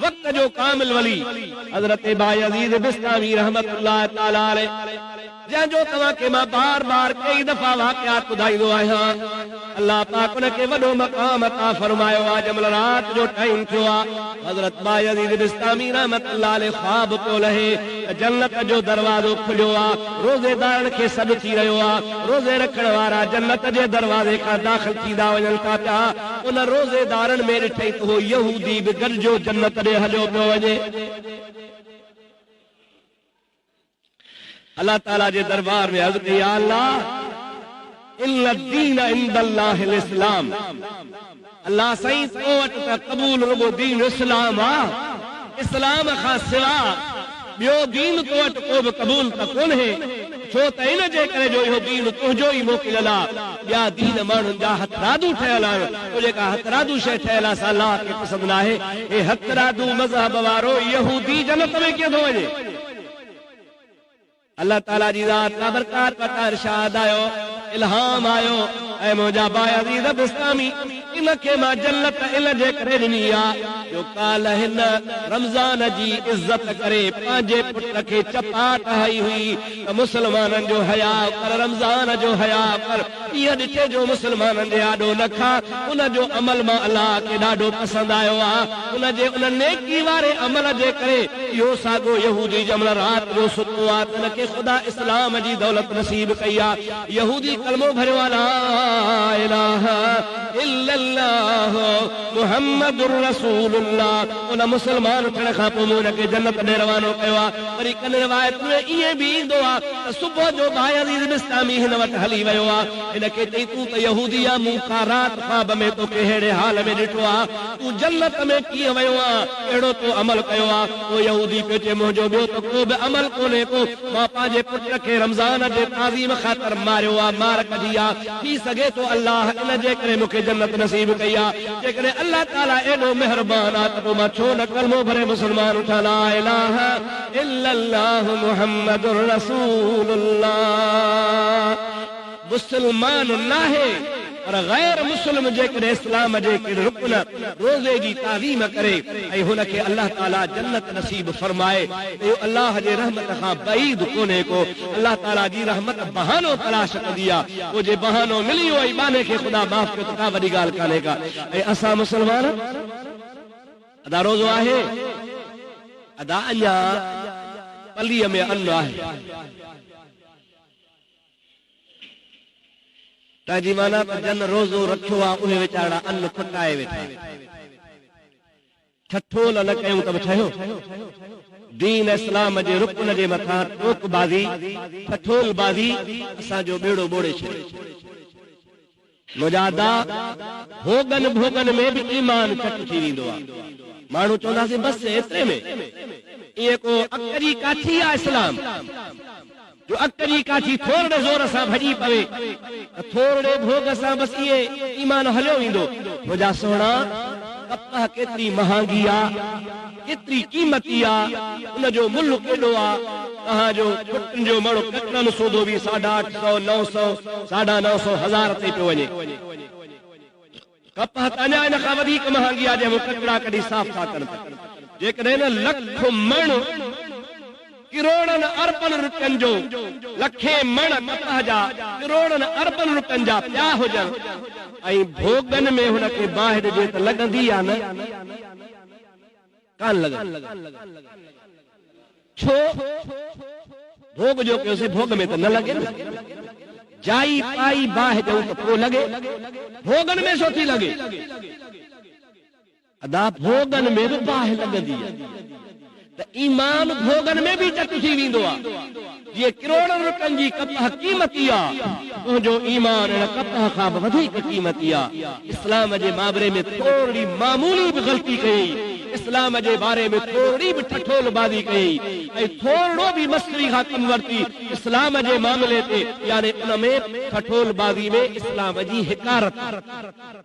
वक्त जो कामिल वली हज़रत बायज़ीद बिस्तामी रहमतुल्लाह ताला अलैहि, जंहिंजो तव्हांखे मां बार बार कई दफ़ा वाक़ियात ॿुधाईंदो आहियां। अल्लाह पाक उनखे वॾो मक़ाम अता फरमायो आहे। जंहिंमहिल रात जो टाइम थियो आहे, हज़रत बायज़ीद बिस्तामी रहमतुल्लाह अलैहि ख्वाब पियो लहे, जन्नत जो दरवाज़ो खुलियो आहे, रोज़ेदारनि खे सॾु थी रहियो आहे, रोज़े रखण वारा जन्नत जे दरवाज़े खां दाख़िल थींदा वञनि था पिया। उन रोज़ेदारनि में ॾिठई त उहो यहूदी बि गॾिजो जन्नत ॾे हलियो पियो वञे। अल्लाह ताला जे दरबार में अर्ज़ कई, या अल्लाह इन्ना दीन इंदल्लाहिल इस्लाम। अल्लाह साईं तो वटि त क़बूल रुगो दीन इस्लाम आहे, इस्लाम खां सिवा ॿियो दीन तो वटि को बि क़बूल त कोन्हे। छो त इन जे करे जो इहो दीन तुंहिंजो ई मोकिलियल आहे। ॿिया दीन माण्हुनि जा हथरादू ठहियल आहिनि, तो जेका हथरादू शइ ठहियल आहे सा अल्लाह खे पसंदि न आहे। हे हथरादू मज़हब वारो यहूदी जन्नत में कीअं थो वञे? अल्लाह ताला जी ज़ात बाबरकात वटां इरशाद आयो, इल्हाम आयो, ऐ मुंहिंजा बायज़ीद बिस्तामी इनखे मां जन्नत इन जे करे ॾिनी आहे जो काल हिन रमज़ान जी इज्जत करे पंहिंजे पुट खे चपाट हई हुई त मुस्लमाननि जो हया कर, रमज़ान जो हया कर। इहो ॾिठे जो मुस्लमाननि जे ॾाढो न खा, उन जो अमल मां अलाह खे ॾाढो पसंदि आयो आहे। उन नेकी वारे अमल जे करे इहो साॻियो यहूदी जंहिंमहिल राति जो सुतो आहे त हुनखे ख़ुदा इस्लाम जी दौलत नसीब कई आहे। यहूदी कलमो भरियो आहे ला इलाहा इल्लल्लाह मुहम्मदुर रसूलुल्लाह। उन मुस्लमान थियण खां पोइ हुनखे जन्नत ॾे रवानो कयो आहे। वरी कन रिवायत में ईअं बि ईंदो आहे त सुबुह जो भाई अज़ीज़ बिस्तामी हिन वटि हली वियो आहे। हिनखे चई तूं त यहूदी आहे, मूं का राति ख्वाब में तोखे अहिड़े हाल में ॾिठो आहे, तूं जन्नत में कीअं वियो आहे, अहिड़ो तो अमल कयो आहे। पोइ यहूदी पियो चए मुंहिंजो ॿियो त को बि अमल कोन्हे को, मां पंहिंजे पुट खे रमज़ान जे ताज़ीम ख़ातिर मारियो आहे, मार कढी आहे। थी सघे थो अलाह इन जे करे मूंखे जन्नत नसीब कई आहे। जेकॾहिं अलाह ताला एॾो महिरबान आहे त पोइ मां छो न कलमो भरे मुस्लमान उठा ला इलाहा इल्लल्लाह मुहम्मदुर रसूलुल्लाह। मुस्लमान नाहे पर गैर मुस्लिम जेकॾहिं इस्लाम जे कहिड़े रुकन रोज़े जी ताज़ीम करे ऐं हुनखे अलाह ताला जन्नत नसीब फरमाए, इहो अलाह जे रहमत खां बईद कोन्हे को। अलाह ताला जी रहमत बहानो तलाश कंदी आहे, पोइ जे बहानो मिली वियो ऐं बाने खे ख़ुदा माफ़ कयो त का वॾी ॻाल्हि कान्हे का। ऐं असां मुस्लमान अदा रोज़ो आहे, अदा अञा पलीअ में अन्न आहे। तंहिंजी माना त जन रोज़ो रखियो आहे उहे वीचारा अन्न खुटाए वेठा। ठठोल न कयूं त बि ठहियो। दीन इस्लाम जे रुकन जे मथां टोकबाज़ी ठठोलबाज़ी असांजो ॿेड़ो ॿोड़े छॾियो। मुजादा भोगन भोगन में बि ईमान चट थी वेंदो आहे। माण्हू चवंदासीं बसि एतिरे में, ईअं को अक जी काठी आहे इस्लाम जो अक जी काठी थोरे ज़ोर सां भॼी पवे त थोरे भोग सां बसि इहे ईमान हलियो वेंदो। मुंहिंजा सोना कपह केतिरी महांगी आहे, केतिरी क़ीमती आहे, उनजो मुल्ह केॾो आहे। तव्हांजो पुटनि जो मणो कटड़नि सूदो बि 850, 900, 950, 1000 ते पियो वञे। कपह त अञा इन खां वधीक महांगी आहे जंहिं कचड़ा कढी साफ़ था कनि। जेकॾहिं लख मण किरोड़नि अरबनि रुपयनि जो, लखे मण कपह जा किरोड़नि अरबनि रुपयनि जा पिया हुजनि ऐं भोगनि में हुनखे बाहि ॾिजे त लॻंदी आहे न, कान लॻंदी। छो भोग जो कयोसीं, भोग में त न लॻे न। जाई पाई बाहि ॾियूं त पोइ लॻे, भोगनि में छो थी लॻे? अदा भोगनि में बि बाहि लॻंदी आहे त ईमान भोगन में भी चट थी वेंदो आहे। जीअं किरोड़नि रुपयनि जी कपह क़ीमती आहे, तुंहिंजो ईमान इन कपह खां बि वधीक क़ीमती आहे। इस्लाम जे मामले में थोरी मामूली बि ग़लती कई, इस्लाम जे बारे में थोरी बि ठठोलबाज़ी कई ऐं थोरो बि मस्करी खां कमु वरिती इस्लाम जे मामले ते, यानी उन में ठठोलबाज़ी में इस्लाम जी हिकारत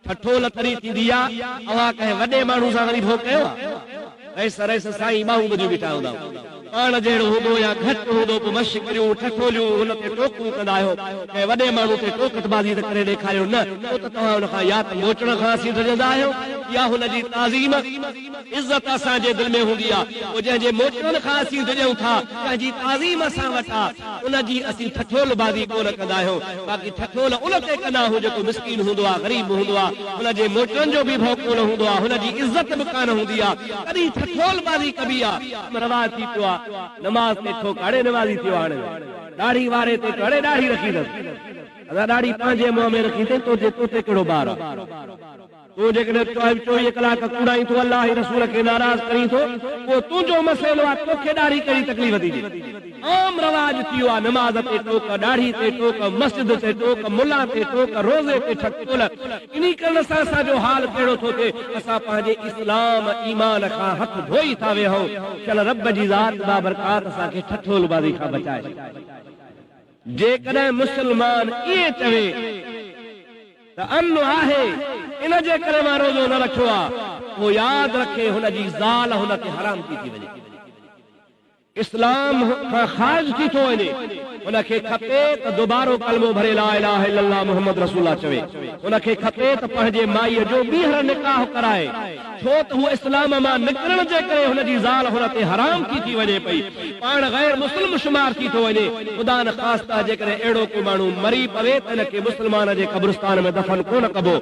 ठठोल तरी थींदी आहे। अव्हां कंहिं वॾे माण्हू सां वरी भोग कयो आहे? ऐसा ऐसा साईं बाहूं ॿुधी बीठा हूंदा, पाण जहिड़ो हूंदो या घटि हूंदो पोइ मश करियूं ठठोलियूं हुन ते टोकूं कंदा आहियो। कंहिं वॾे माण्हू ते टोकतबाज़ी त करे ॾेखारियो न, पोइ त तव्हां हुन खां या त मोचण खां असीं डजंदा आहियो या हुनजी ताज़ीम इज़त असांजे दिलि में हूंदी आहे। पोइ जंहिंजे मोचण खां असीं डिॼूं था, कंहिंजी ताज़ीम असां वटि आहे, उनजी असीं ठठोलबाज़ी कोन कंदा आहियूं। बाक़ी ठठोल उन ते कंदा आहियूं जेको मिसकीन हूंदो आहे, ग़रीब हूंदो आहे, हुनजे मोचण जो बि भउ कोन हूंदो आहे, हुनजी इज़त बि कान हूंदी आहे। कॾहिं ठठोलबाज़ी कबी आहे, रवाज थी पियो आहे नमाज़ ते ठोक, हाणे नमाज़ी थियो, हाणे दाढ़ी वारे ते हाणे दाढ़ी रखींदसि, असां दाढ़ी पंहिंजे मुंहं में रखींदे तो ते कहिड़ो ॿार आहे। तूं जेकॾहिं 24 कलाक कूड़ाई थो, अलाह जे रसूल खे नाराज़ करीं थो, पोइ तुंहिंजो मसइलो आहे, तोखे ॾाढी कहिड़ी तकलीफ़ थी ॾे। आम रवाज थी वियो आहे, नमाज़ ते टोक, दाढ़ी ते टोक, मस्जिद ते टोक, मुला ते टोक, रोज़े ते ठठोल। इन करण सां असांजो हाल कहिड़ो थो थिए, असां पंहिंजे इस्लाम ईमान खां हथ धोई था वेहूं। चल रब जी ज़ात बाबरकात असांखे ठठोलबाज़ी खां बचाए। जेकॾहिं मुस्लमान इएं चवे त अन्न आहे इन जे करे मां रोज़ो न रखियो आहे, पोइ यादि रखे हुनजी ज़ाल हुन ते हराम थी वञे। इस्लाम खां ख़ारिज थी थो वञे उनखे खपे त दुबारो कलमो भरे ला इलाहा इल्लल्लाह मुहम्मद रसूलुल्लाह चवे। उनखे खपे त पंहिंजे माईअ जो ॿीहर निकाह कराए, छो त हू इस्लाम मां निकिरण जे करे हुनजी ज़ाल हुन ते हराम थी वञे पई, पाण गैर मुस्लिम शुमार थी थो वञे। ख़ुदा न ख़ास्ता जेकॾहिं अहिड़ो को माण्हू मरी पवे त इनखे मुस्लमान जे क़ब्रिस्तान में दफ़न कोन कबो,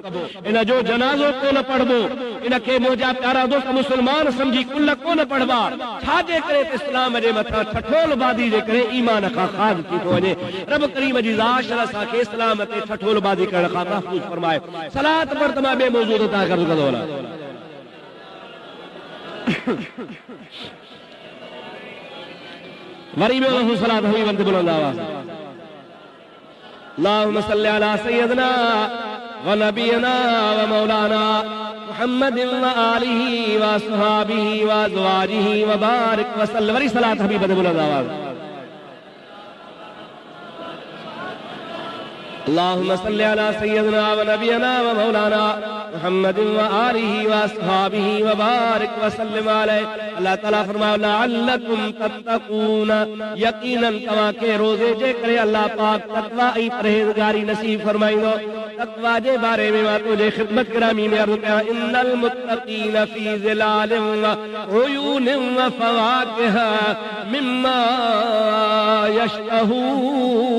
इन जो जनाज़ो कोन पढ़बो, इनखे मुंहिंजा प्यारा दोस्त मुस्लमान सम्झी कुल कोन पढ़बा। छाजे करे त इस्लाम जे मथां ठठोलबाज़ी जे करे ईमान खां ख़ारिज थी थो वञे। रब करीम जी ज़ात असांखे इस्लाम ते ठठोलबाज़ी करण खां महफ़ूज़ फरमाए। सलात पर तमाम बे मौजूद था कर दो वरी में लहू सलात हुई वंद बुलंद आवाज़ अल्लाहुम्मा सल्लि अला सय्यदना व नबियना व मौलाना मुहम्मदिन व आलिहि व अस्हाबिहि व अज़वाजिहि व बारिक व सल्लम। वरी सलात हबीब वंद बुलंद आवाज़ अल्लाहुम्मा सल्लि अला सय्यदना व नबियना व मौलाना मुहम्मदिन व आलिहि व अस्हाबिहि व बारिक व सल्लम अलैहि। अल्लाह ताला फरमायो लअल्लकुम तत्तकून, यकीनन तव्हां के रोज़े जे करे अल्लाह पाक तक़वा ऐं परहेज़गारी नसीब फरमाईंदो। तक़वा जे बारे में मां तुंहिंजे ख़िदमत गिरामी में अर्ज़ कयां, इन्नल मुत्तक़ीन फ़ी ज़िलालिन व उयूनिन व फ़वाकिह मिम्मा यश्तहून।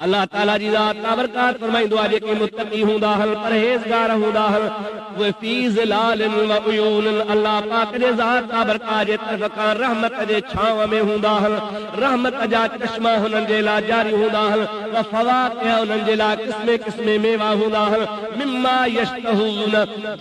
अल्लाह ताला जी ज़ात बाबरकात फरमाईंदो आहे जेके मुत्तक़ी हूंदा आहिनि, परहेज़गार हूंदा आहिनि, उहे फ़ी ज़िलालिन व उयूनिन अल्लाह पाक जे ज़ात बाबरकात जे तरफ़ खां रहमत जे छांव में हूंदा आहिनि, रहमत जा चश्मा हुननि जे लाइ जारी हूंदा आहिनि, व फ़वाकिह हुननि जे लाइ क़िस्मे क़िस्मे मेवा हूंदा आहिनि, मिम्मा यश्तहून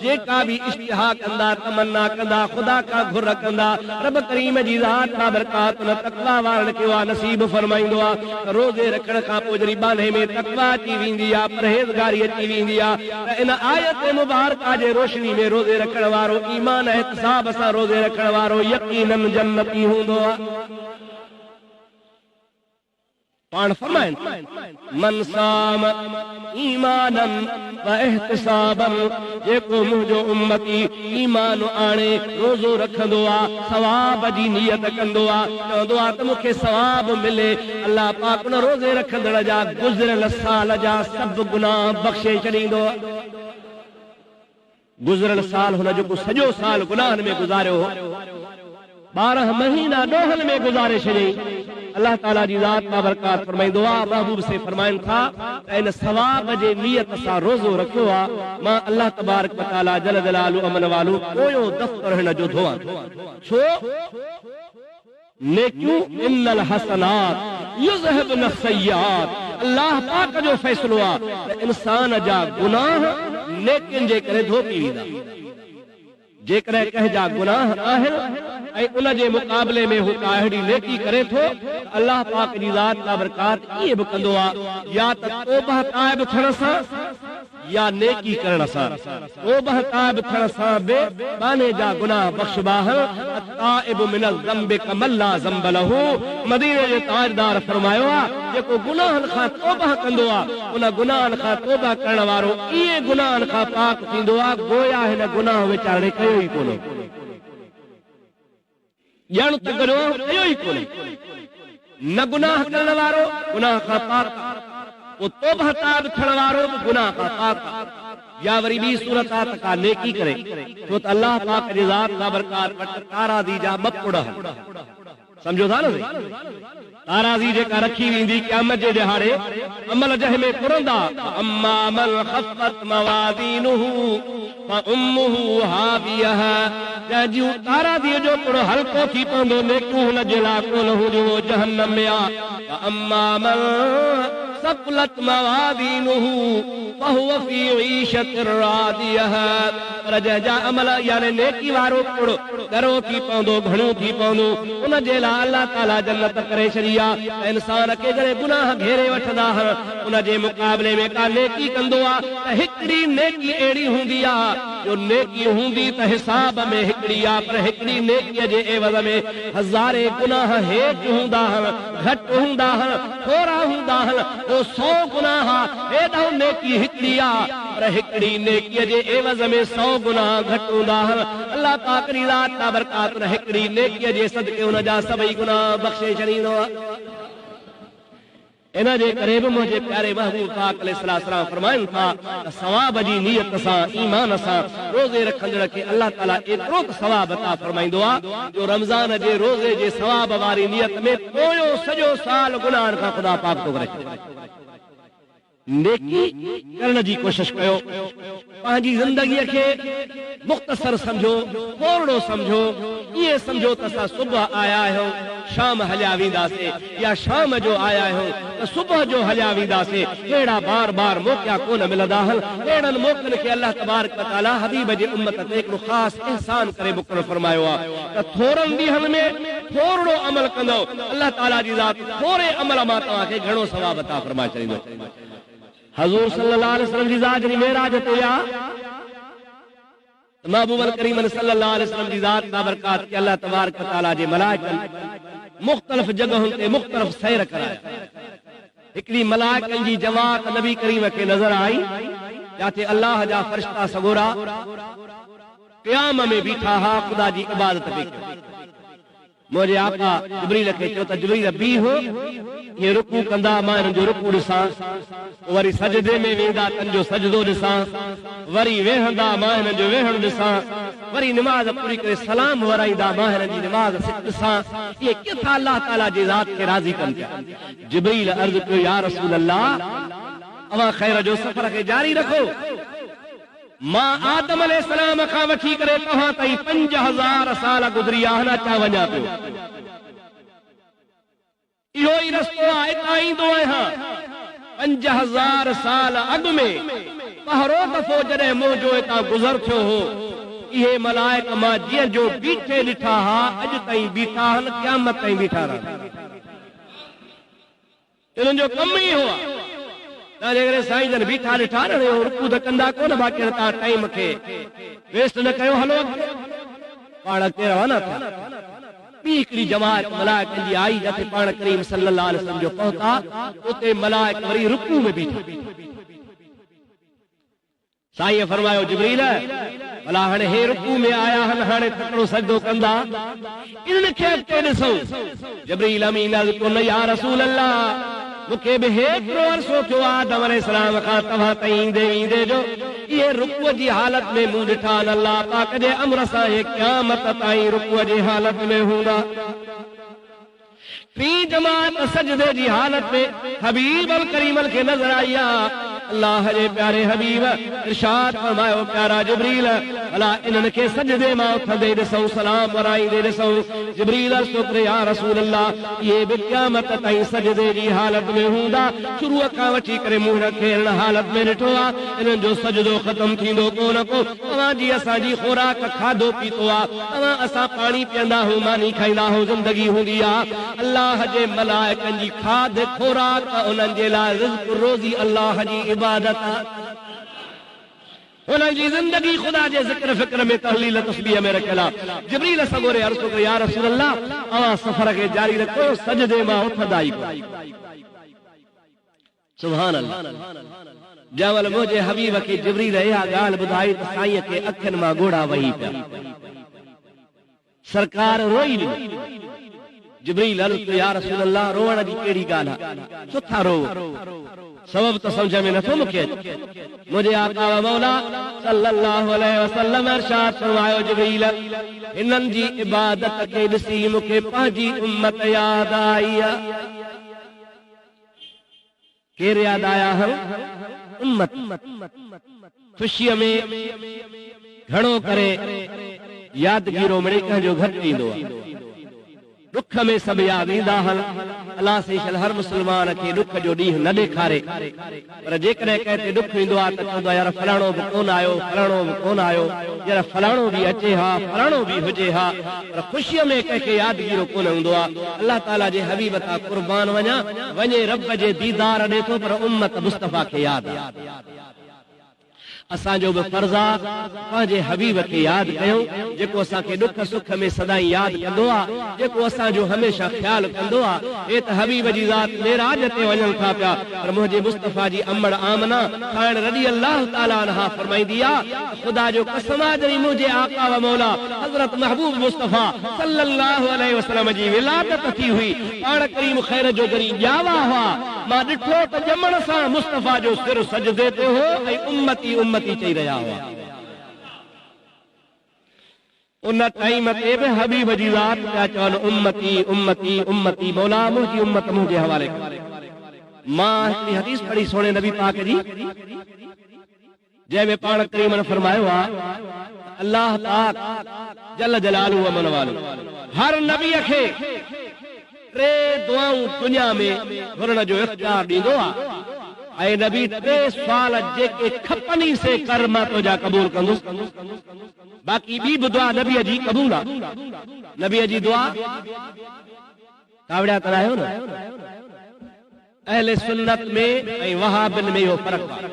जेका बि इश्तिहा कंदा, तमन्ना कंदा, ख़ुदा खां घुर कंदा, रब करीम जी ज़ात बाबरकात उन तक़वा वारनि खे उहा नसीब फरमाईंदो आहे। रोज़े रखण खां पोइ बाने में तक़वा अची वेंदी आहे, परहेज़गारी अची वेंदी आहे। इन आयत मुबारका जे रोशनी में रोज़े रखण वारो ईमान एहतिसाब सां रोज़े रखण वारो यकीनन जन्नती हूंदो आहे। पाण फरमाइन मन साम ईमानन व एहतिसाबन, जेको मुंहिंजो उम्मती ईमान आणे रोज़ो रखंदो आहे, सवाब जी नियत कंदो आहे, चवंदो आहे त मूंखे सवाब मिले, अल्लाह पाक उन रोज़े रखंदड़ जा गुज़िरियल साल जा सभु गुनाह बख़्शे छॾींदो आहे। गुज़िरियल साल हुन जेको सॼो साल गुनाहनि में गुज़ारियो हो, 12 महीना ॾोहनि में गुज़ारे छॾियईं। अल्लाह ताला जी ज़ात बाबरकात फरमाईंदो आहे, महबूब से फरमाइनि था त इन सवाब जे नियत सां रोज़ो रखियो आहे, मां अल्लाह तबारक व तआला जल जलालु अमन वालू पोयों दफ़्तर हिन जो धोआं। छो नेकियूं इन्नल हसनात युज़हिबुन सय्यात, अल्लाह पाक जो फ़ैसिलो आहे त इंसान जा गुनाह नेकियुनि जे करे धोपी वेंदा। जेकॾहिं कंहिंजा गुनाह आहिनि ऐं उन जे मुक़ाबले में हू का अहिड़ी नेकी करे थो, अल्लाह पाक जी ज़ात बाबरकात ईअं बि कंदो आहे, या त तौबह ताइब थियण सां या नेकी करण सां। तौबह ताइब थियण सां बि बाने जा गुनाह बख़्शबा आहिनि। ताइब मिनल ज़ंबि कमन ला ज़ंब लहू, मदीने जे ताजदार फरमायो आहे जेको गुनाहनि खां तौबह कंदो आहे, उन गुनाहनि खां तौबह करण वारो इहे गुनाहनि खां पाक थींदो आहे गोया हिन गुनाह वीचारे कयो ई कोन्हे, ॼण त गुनाह कयो ई कोन्हे। न गुनाह करण वारो गुनाह खां पाक, वो तौबह ताइब थियण वारो बि गुनाह खां पाक। या वरी ॿी सूरत आहे त का नेकी करे, छो त अल्लाह पाक जी ज़ात बाबरकात वटि ताराज़ी जा मपुड़ समझो था न, ताराज़ी जेका रखी वेंदी क़यामत जे ॾिहाड़े, अमल जंहिंमें पुरंदा, अम्मा मन ख़फ़त मवाज़ीनुहु फउम्मुहु हावियह, जंहिंजूं ताराज़ीअ जो पुड़ो हल्को थी पवंदो, नेकियूं हुन जे लाइ कोन हूंदियूं, उहो जहन्नम में आहे। अम्मा मन सक़लत मवाज़ीनुहु फहुव फ़ी ईशतिर रादियह, पर जंहिंजा अमल यानी नेकी वारो पुड़ो ॻरो थी पवंदो, घणो थी पवंदो, उन जे लाइ अल्लाह ताला जन्नत करे छॾी आहे। इंसान खे जॾहिं गुनाह घेरे वठंदा आहिनि, उन जे मुक़ाबले में का नेकी कंदो आहे त हिकिड़ी नेकी अहिड़ी हूंदी आहे जो नेकी हूंदी त हिसाब में हिकिड़ी आहे, पर हिकिड़ी नेकीअ जे एवज़ में हज़ारे गुनाह हेठि हूंदा आहिनि, घटि हूंदा आहिनि, थोरा हूंदा आहिनि, तो 100 गुनाह एॾा नेकी हिकिड़ी आहे पर हिकिड़ी नेकीअ जे एवज़ में 100 गुनाह घटि हूंदा अल्लाह पाक जी ज़ात बाबरकात हिकिड़ी नेकीअ जे सदके हुन जा सभई गुनाह बख़्शे छॾींदो आहे इन जे करे बि मुंहिंजे प्यारे महबूब पाक अलैहिस्सलाम फरमाइनि था त सवाब जी नियत सां ईमान सां रोज़े रखंदड़ खे अल्लाह ताला एतिरो सवाब अता फरमाईंदो आहे जो रमज़ान जे रोज़े जे सवाब वारी नियत में पोयों सॼो साल गुनाहनि खां ख़ुदा पाक थो करे नेकी करण जी कोशिश कयो पंहिंजी ज़िंदगीअ खे मुख़्तसर समझो थोरो समझो ये समझो त असां सुबुह आया आहियूं शाम हलिया वेंदासीं या शाम जो आया आहियूं त सुबुह जो हलिया वेंदासीं अहिड़ा बार बार मौक़ा कोन मिलंदा अहिड़नि मौक़नि खे अल्लाह तबारक व तआला हबीब जे उम्मत ते हिकिड़ो ख़ासि एहसान करे मुक़ररु फरमायो आहे त थोरनि ॾींहंनि में थोरो अमल कंदो अल्लाह ताला जी ज़ात थोरे अमल मां तव्हांखे घणो सवाब अता फरमाए छॾींदो हज़ूर सल्लल्लाहु अलैहि वसल्लम जी ज़ात जी मेराज ते विया महबूब करीम सल्लल्लाहु अलैहि वसल्लम जी ज़ात बाबरकात के अल्लाह तबारक व तआला जे मलाइकनि मुख़्तलिफ़ जगहुनि ते मुख़्तलिफ़ सैर कराया हिकिड़ी मलाइकनि जी जमात नबी करीम खे नज़र आई जिथे अल्लाह जा फ़रिश्ता सगोरा क़याम में बीठा हा ख़ुदा जी इबादत पे मुझे आका जिब्रील खे चयो त जिब्रील बीहो ये रुकू कंदा मां हिन जो रुकू ॾिसां वरी सजदे में वेंदा तन जो सजदो ॾिसां वरी वेहंदा मां हिन जो वेहण ॾिसां वरी निमाज़ पूरी करे सलाम वराईंदा मां हिन जी निमाज़ ॾिसां ये किथां अल्लाह ताला जी ज़ात खे राज़ी कनि पिया जिब्रील अर्ज़ कयो या रसूल अल्लाह अवां ख़ैर जो सफ़र खे जारी रखो मां आदम अलैहिस्सलाम खां वठी करे तव्हां ताईं 5000 साल गुज़री आहिनि अचा वञा पियो इहो ई रस्तो आहे हितां ईंदो आहियां 5000 साल अॻु में पहिरों दफ़ो जॾहिं मुंहिंजो हितां गुज़र थियो हो इहे मलाइक मां जीअं जो बीठे ॾिठा हा अॼु ताईं बीठा आहिनि क़यामत ताईं बीठा रहनि इन्हनि जो कमु ई हो आहे साईं जन बीठा ॾिठा रुकू त कंदा कोन बाक़ी तव्हां टाइम खे वेस्ट न कयो हलो पाण अॻिते रवाना थिया ॿी हिकिड़ी जमात मलाइकनि जी आई जिथे पाण करीम सल्लल्लाहु अलैहि वसल्लम जो पहुता उते मलाइक वरी रुकू में बीठा साईं फरमायो जिब्रील भला हाणे हे रुकू में आया आहिनि हाणे तकिड़ो सजदो कंदा इन्हनि खे अॻिते ॾिसो जिब्रील अमीन अर्ज़ कयो न या रसूल अल्लाह मूंखे बि हेतिरो अरसो थियो आदम अलैहिस्सलाम खां तव्हां ताईं ईंदे ईंदे जो इहे रुकूअ जी हालत में मूं ॾिठा अल्लाह पाक जे अमर सां हे क़यामत ताईं रुकूअ जी हालत में हूंदा टी जमात सजदे जी हालत में हबीब अल करीम खे नज़र आई आहे अल्लाह जे प्यारे हबीब इरशाद फरमायो प्यारा जिब्रील भला इन्हनि खे सजदे मां उथंदे ॾिसूं सलाम वराईंदे ॾिसूं जिब्रील शुक्र या रसूल अल्लाह इहे बि क़यामत ताईं सजदे जी हालत में हूंदा शुरूअ खां वठी करे मूं खे हिन हालत में ॾिठो आहे इन्हनि जो सजदो ख़तम थींदो कोन को तव्हांजी असांजी खुराक खाधो पीतो आहे तव्हां असां पाणी पीअंदा आहियूं मानी खाईंदा आहियूं ज़िंदगी हूंदी आहे अल्लाह जे मलाइकनि जी खाध खुराक उन्हनि जे लाइ रिज़्क़ रोज़ी अल्लाह जी इबादत उन्हनि जी ज़िंदगी ख़ुदा जे ज़िक्र फ़िक्र में तहलील तस्बीह में रखियल आहे जिब्रील सगोरे अर्ज़ कयो या रसूल अल्लाह अवां सफ़र खे जारी रखो सजदे मां उथंदा ई सुभान अल्लाह जंहिं महिल मुंहिंजे हबीब खे जिब्रील इहा ॻाल्हि ॿुधाई त साईं खे अखियुनि मां ॻोढ़ा वही पिया सरकार रोई जिब्रील अर्ज़ कयो या रसूल अल्लाह रोवण जी कहिड़ी ॻाल्हि आहे छो था रो सबब तो समझ में नथो मूंखे मुझे आका व मौला सल्लल्लाहु अलैहि वसल्लम इरशाद फरमायो जिब्रील इन्हनि जी इबादत खे ॾिसी मूंखे पंहिंजी उम्मत याद आई केर याद आया हम उम्मत ख़ुशीअ में घणो करे यादगीरो मिड़े कंहिंजो घटि ईंदो आहे दुख में सब याद ईंदा अल्लाह से हर मुसलमान के दुख जो ॾींहुं न ॾेखारे पर जेकॾहिं कंहिं ते दुख ईंदो आहे त चवंदो आहे यार फलाणो बि कोन आयो फलाणो बि कोन आयो यार फलाणो बि अचे हा फलाणो बि हुजे हा पर ख़ुशीअ में कंहिंखे यादगीरो कोन हूंदो आहे अल्लाह ताला जे हबीब तां क़ुर्बान वञे रब जे दीदार ॾे थो पर उम्मत मुस्तफ़ा खे यादि असांजो बि फर्ज़ आहे पंहिंजे हबीब खे यादि कयूं जेको असांखे ॾुख सुख में सदाई यादि कंदो आहे जेको असांजो हमेशह ख्यालु कंदो आहे हे त हबीब जी ज़ात मेराज ते वञनि था पिया पर मुंहिंजे मुस्तफ़ा जी अमड़ आमना खाइण रज़ी अल्लाह ताला अन्हा फरमाईंदी आहे ख़ुदा जो कसम आहे जॾहिं मुंहिंजे आका व मौला हज़रत महबूब मुस्तफ़ा सल्लल्लाहु अलैहि वसल्लम जी विलादत थी हुई पाण करीम ख़ैर जो जॾहिं ॼावा हुआ मां ॾिठो त ॼमण सां मुस्तफ़ा जो सिर सजदे ते हो ऐं उम्मती उम्मती चई रहिया हुआ उन टाइम ते बि हबीब जी ज़ात पिया चवनि उम्मती उम्मती उम्मती मौला मुंहिंजी उम्मत मुंहिंजे हवाले कर मां हिकिड़ी हदीस पढ़ी सोने नबी पाक जी जंहिंमें पाण करीम ने फरमायो आहे अल्लाह पाक जल जलालू व मन वालू हर नबी खे टे दुआऊं दुनिया में घुरण जो इख्तियार ॾींदो आहे ऐं नबी टे सुवाल जेके खपनी से कर मां तुंहिंजा क़बूल कंदुसि बाक़ी ॿी बि दुआ नबीअ जी क़बूल आहे नबीअ जी दुआ कावड़िया करायो न अहले सुन्नत में ऐं वहाबिन में इहो फ़र्क़ु आहे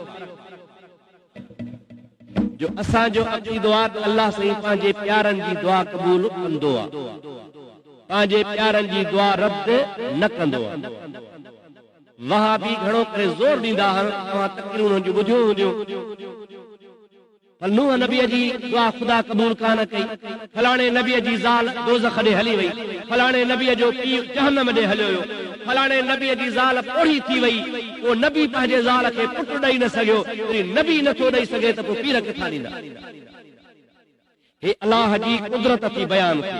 जो असांजो अक़ीदो आहे त अल्लाह साईं पंहिंजे प्यारनि जी दुआ क़बूल कंदो आहे पंहिंजे प्यारनि जी दुआ रद्द न कंदो आहे वहाबी घणो करे ज़ोर ॾींदा आहिनि तव्हां तक़रीरूं जूं ॿुधियूं हूंदियूं नूह नबीअ जी दुआ ख़ुदा क़बूल कान कई फलाणे नबीअ जी ज़ाल दोज़ख ॾे हली वई फलाणे नबीअ जो पीउ जहन्नम ॾे हलियो हुयो फलाणे नबीअ जी ज़ाल पोड़ी थी वई उहो नबी पंहिंजे ज़ाल खे पुटु ॾेई न सघियो वरी नबी नथो ॾेई सघे त पोइ पीर किथां ॾींदा हे अलाह जी कुदरत थी बयान थी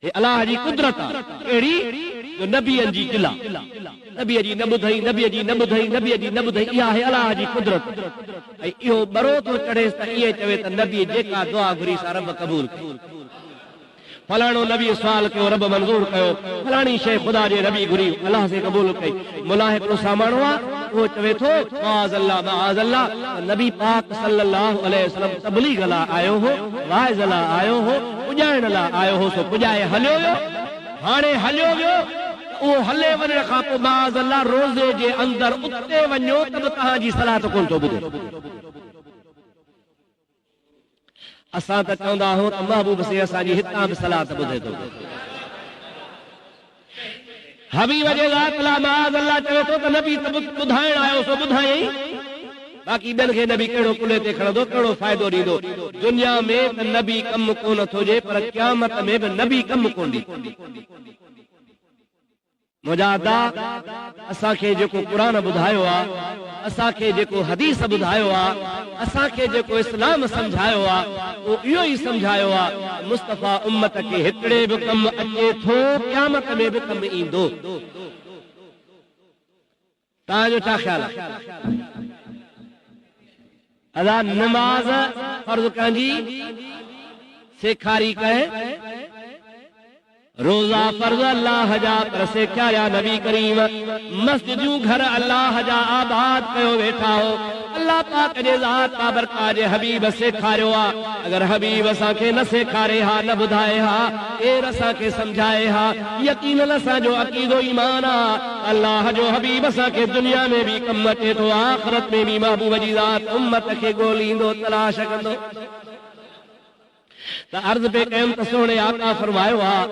हे अलाह जी कुदरत आहे अहिड़ी जो नबीअनि जी गिला नबीअ जी न ॿुधई नबीअ जी न ॿुधई नबीअ जी न ॿुधई इहा आहे अलाह जी कुदरत ऐं इहो बरो थो चढ़ेसि त ईअं चवे त नबी जेका दुआ घुरी सा रब क़बूल कई फलाणो नबी सुवाल कयो रब मंज़ूर कयो फलाणी शइ ख़ुदा जे नबी घुरी अलाह से क़बूल कई मुला हिकिड़ो सामाणो आहे उहो चवे थो माअज़ल्लाह नबी पाक सल्लल्लाहु अलैहि वसल्लम तबलीग लाइ आयो हो वाइज़ लाइ आयो हो पुॼाइण लाइ आयो हो सो पुॼाए हलियो वियो हाणे हलियो वियो उहो हले वञण खां पोइ माअज़ल्लाह रोज़े जे अंदरि उते वञो त बि तव्हांजी सलात कोन थो ॿुधे असां त चवंदा आहियूं त महबूब से असांजी हितां बि सलात ॿुधे थो हबीब जे ज़ात लाइ माअज़ल्लाह चवे थो त नबी त ॿुधाइण आयो सो ॿुधायईं बाक़ी ॿियनि खे नबी कहिड़ो कुल्हे ते खणंदो कहिड़ो फ़ाइदो ॾींदो दुनिया में त नबी कमु कोन थो थिए पर क़यामत में बि नबी कमु कोन ॾींदो मुजादा असांखे जेको क़ुरान ॿुधायो आहे असांखे जेको हदीस ॿुधायो आहे असांखे जेको इस्लाम सम्झायो आहे उहो इहो ई सम्झायो आहे मुस्तफ़ा उम्मत खे हिकिड़े बि कमु अचे थो क़यामत में बि कमु ईंदो तव्हांजो छा ख़्यालु आहे अदा नमाज़ फर्ज़ कंहिंजी सेखारी कहे रोज़ा फर्ज़ अल्लाह जा पर सेखारिया नबी करीम मस्जिदूं घर अल्लाह जा आबाद कयो वेठा हो अल्लाह पाक जे ज़ात बाबरकात जे हबीब सेखारियो आहे अगर हबीब असांखे न सेखारे हा न ॿुधाए हा केर असांखे सम्झाए हा यकीनन असांजो अक़ीदो ईमान आहे अल्लाह जो हबीब असांखे दुनिया में बि कमु अचे थो आख़िरत में बि महबूब जी ज़ात उम्मत खे ॻोल्हींदो तलाश कंदो त अर्ज़ पे कयमि त सोणे आका फरमायो आहे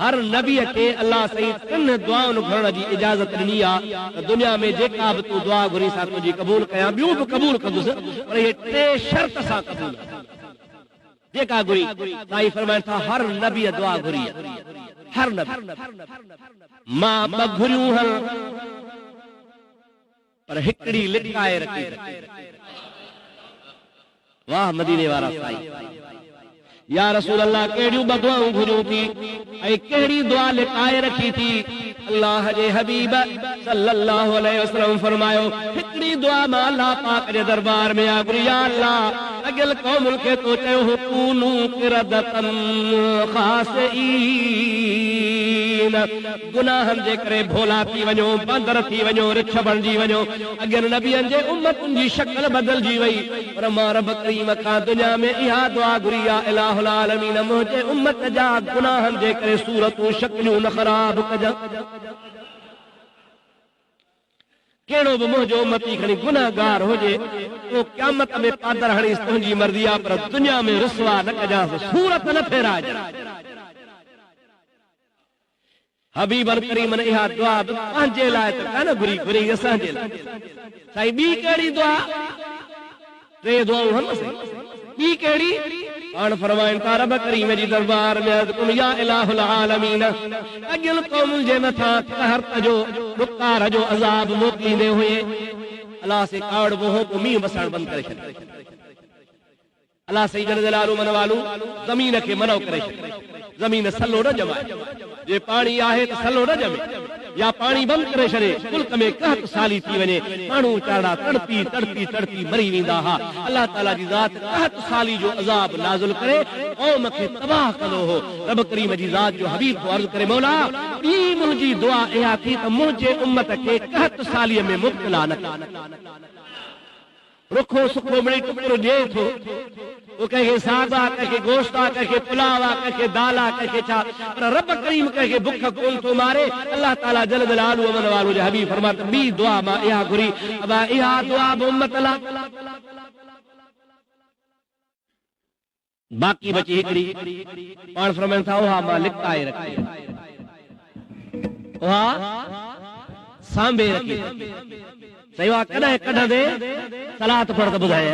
हर नबीअ खे अल्लाह साईं टिन दुआउनि घुरण जी इजाज़त ॾिनी आहे त दुनिया में जेका बि तूं दुआ घुरी सां तुंहिंजी क़बूल कयां ॿियूं बि क़बूल कंदुसि पर इहे टे शर्त सां क़बूल जेका घुरी साईं फरमाइनि था हर नबीअ दुआ घुरी हर नबी मां ॿ घुरियूं हल पर हिकिड़ी लिकाए रखी वाह मदीने वारा साईं या रसूल अल्लाह केड़ियूं बदुआऊं घुरियूं थी ऐं कहिड़ी दुआ लिकाए रखी थी अल्लाह जे हबीब सल्लल्लाहु अलैहि वसल्लम फरमायो हिकिड़ी दुआ मां अल्लाह पाक जे दरबार में आ घुरी या अल्लाह अॻिल क़ौमुनि खे तो चयो हो कूनू क़िरदतन ख़ासिईन गुनाहनि जे करे भोला थी वञो बंदर थी वञो रिछ बणिजी वञो अॻियनि नबियनि जे उम्मतुनि जी शक्ल बदिलजी वई पर मां रब करीम खां दुनिया में इहा दुआ घुरी आहे इलाहुल आलमीन मुंहिंजे उम्मत जा गुनाहनि जे करे सूरतूं शक्लियूं न ख़राब कजां केड़ो भी मुझो उम्मती खणी गुनाहगार होजे तो क़यामत में पादर हणी तुंहिंजी मर्ज़ी आ पर दुनिया में रुसवा न कजांसि सूरत न फेराज हबीबन करीमन इहा दुआ पंहिंजे लाइ त कान घुरी घुरी असांजे लाइ साईं ॿी कहिड़ी दुआ टे दुआऊं हन सही ॿी कहिड़ी पाण फरमाइनि था रब करीम जी दरबार में अर्ज़ कुन या इलाहुल आलमीन अॻियुनि क़ौमुनि जे मथां कहरत जो ॾुकार जो अज़ाब मोकिलींदे हुए अलाह से कावड़ वो को मींहुं वसण बंदि करे छॾियो अलाह सही जल जलालु मन वालू ज़मीन खे मनो करे छॾियो ज़मीन सलो न ॼमाए जे पाणी आहे त सलो न ॼमे या पाणी बंदि करे छॾे मुल्क में कहत साली थी वञे माण्हू वीचारा तड़पी तड़पी तड़पी मरी वेंदा हा अलाह ताला जी ज़ात कहत साली जो अज़ाब नाज़िल करे क़ौम खे तबाह कंदो हो रब करीम जी ज़ात जो हबीब को अर्ज़ करे मौला ॿी मुंहिंजी दुआ इहा थी त मुंहिंजे उम्मत खे कहत सालीअ में मुब्तला न रुखो सुखो मिड़ी टुकड़ो ॾिए थो वो कंहिंखे साग आहे कंहिंखे गोश्त आहे कंहिंखे पुलाव आहे कंहिंखे दाल आहे कंहिंखे छा पर रब करीम कंहिंखे बुख कोन थो मारे अलाह ताला जल जलालु अमन वालो जे हबीब फरमात ॿी दुआ मां इहा घुरी अबा इहा दुआ बि उम्मत लाइ बाक़ी बची हिकिड़ी पाण फरमाइनि था उहा मां लिकाए रखी उहा सांभे रखी सही आहे कॾहिं कढंदे सलात पढ़ त ॿुधाए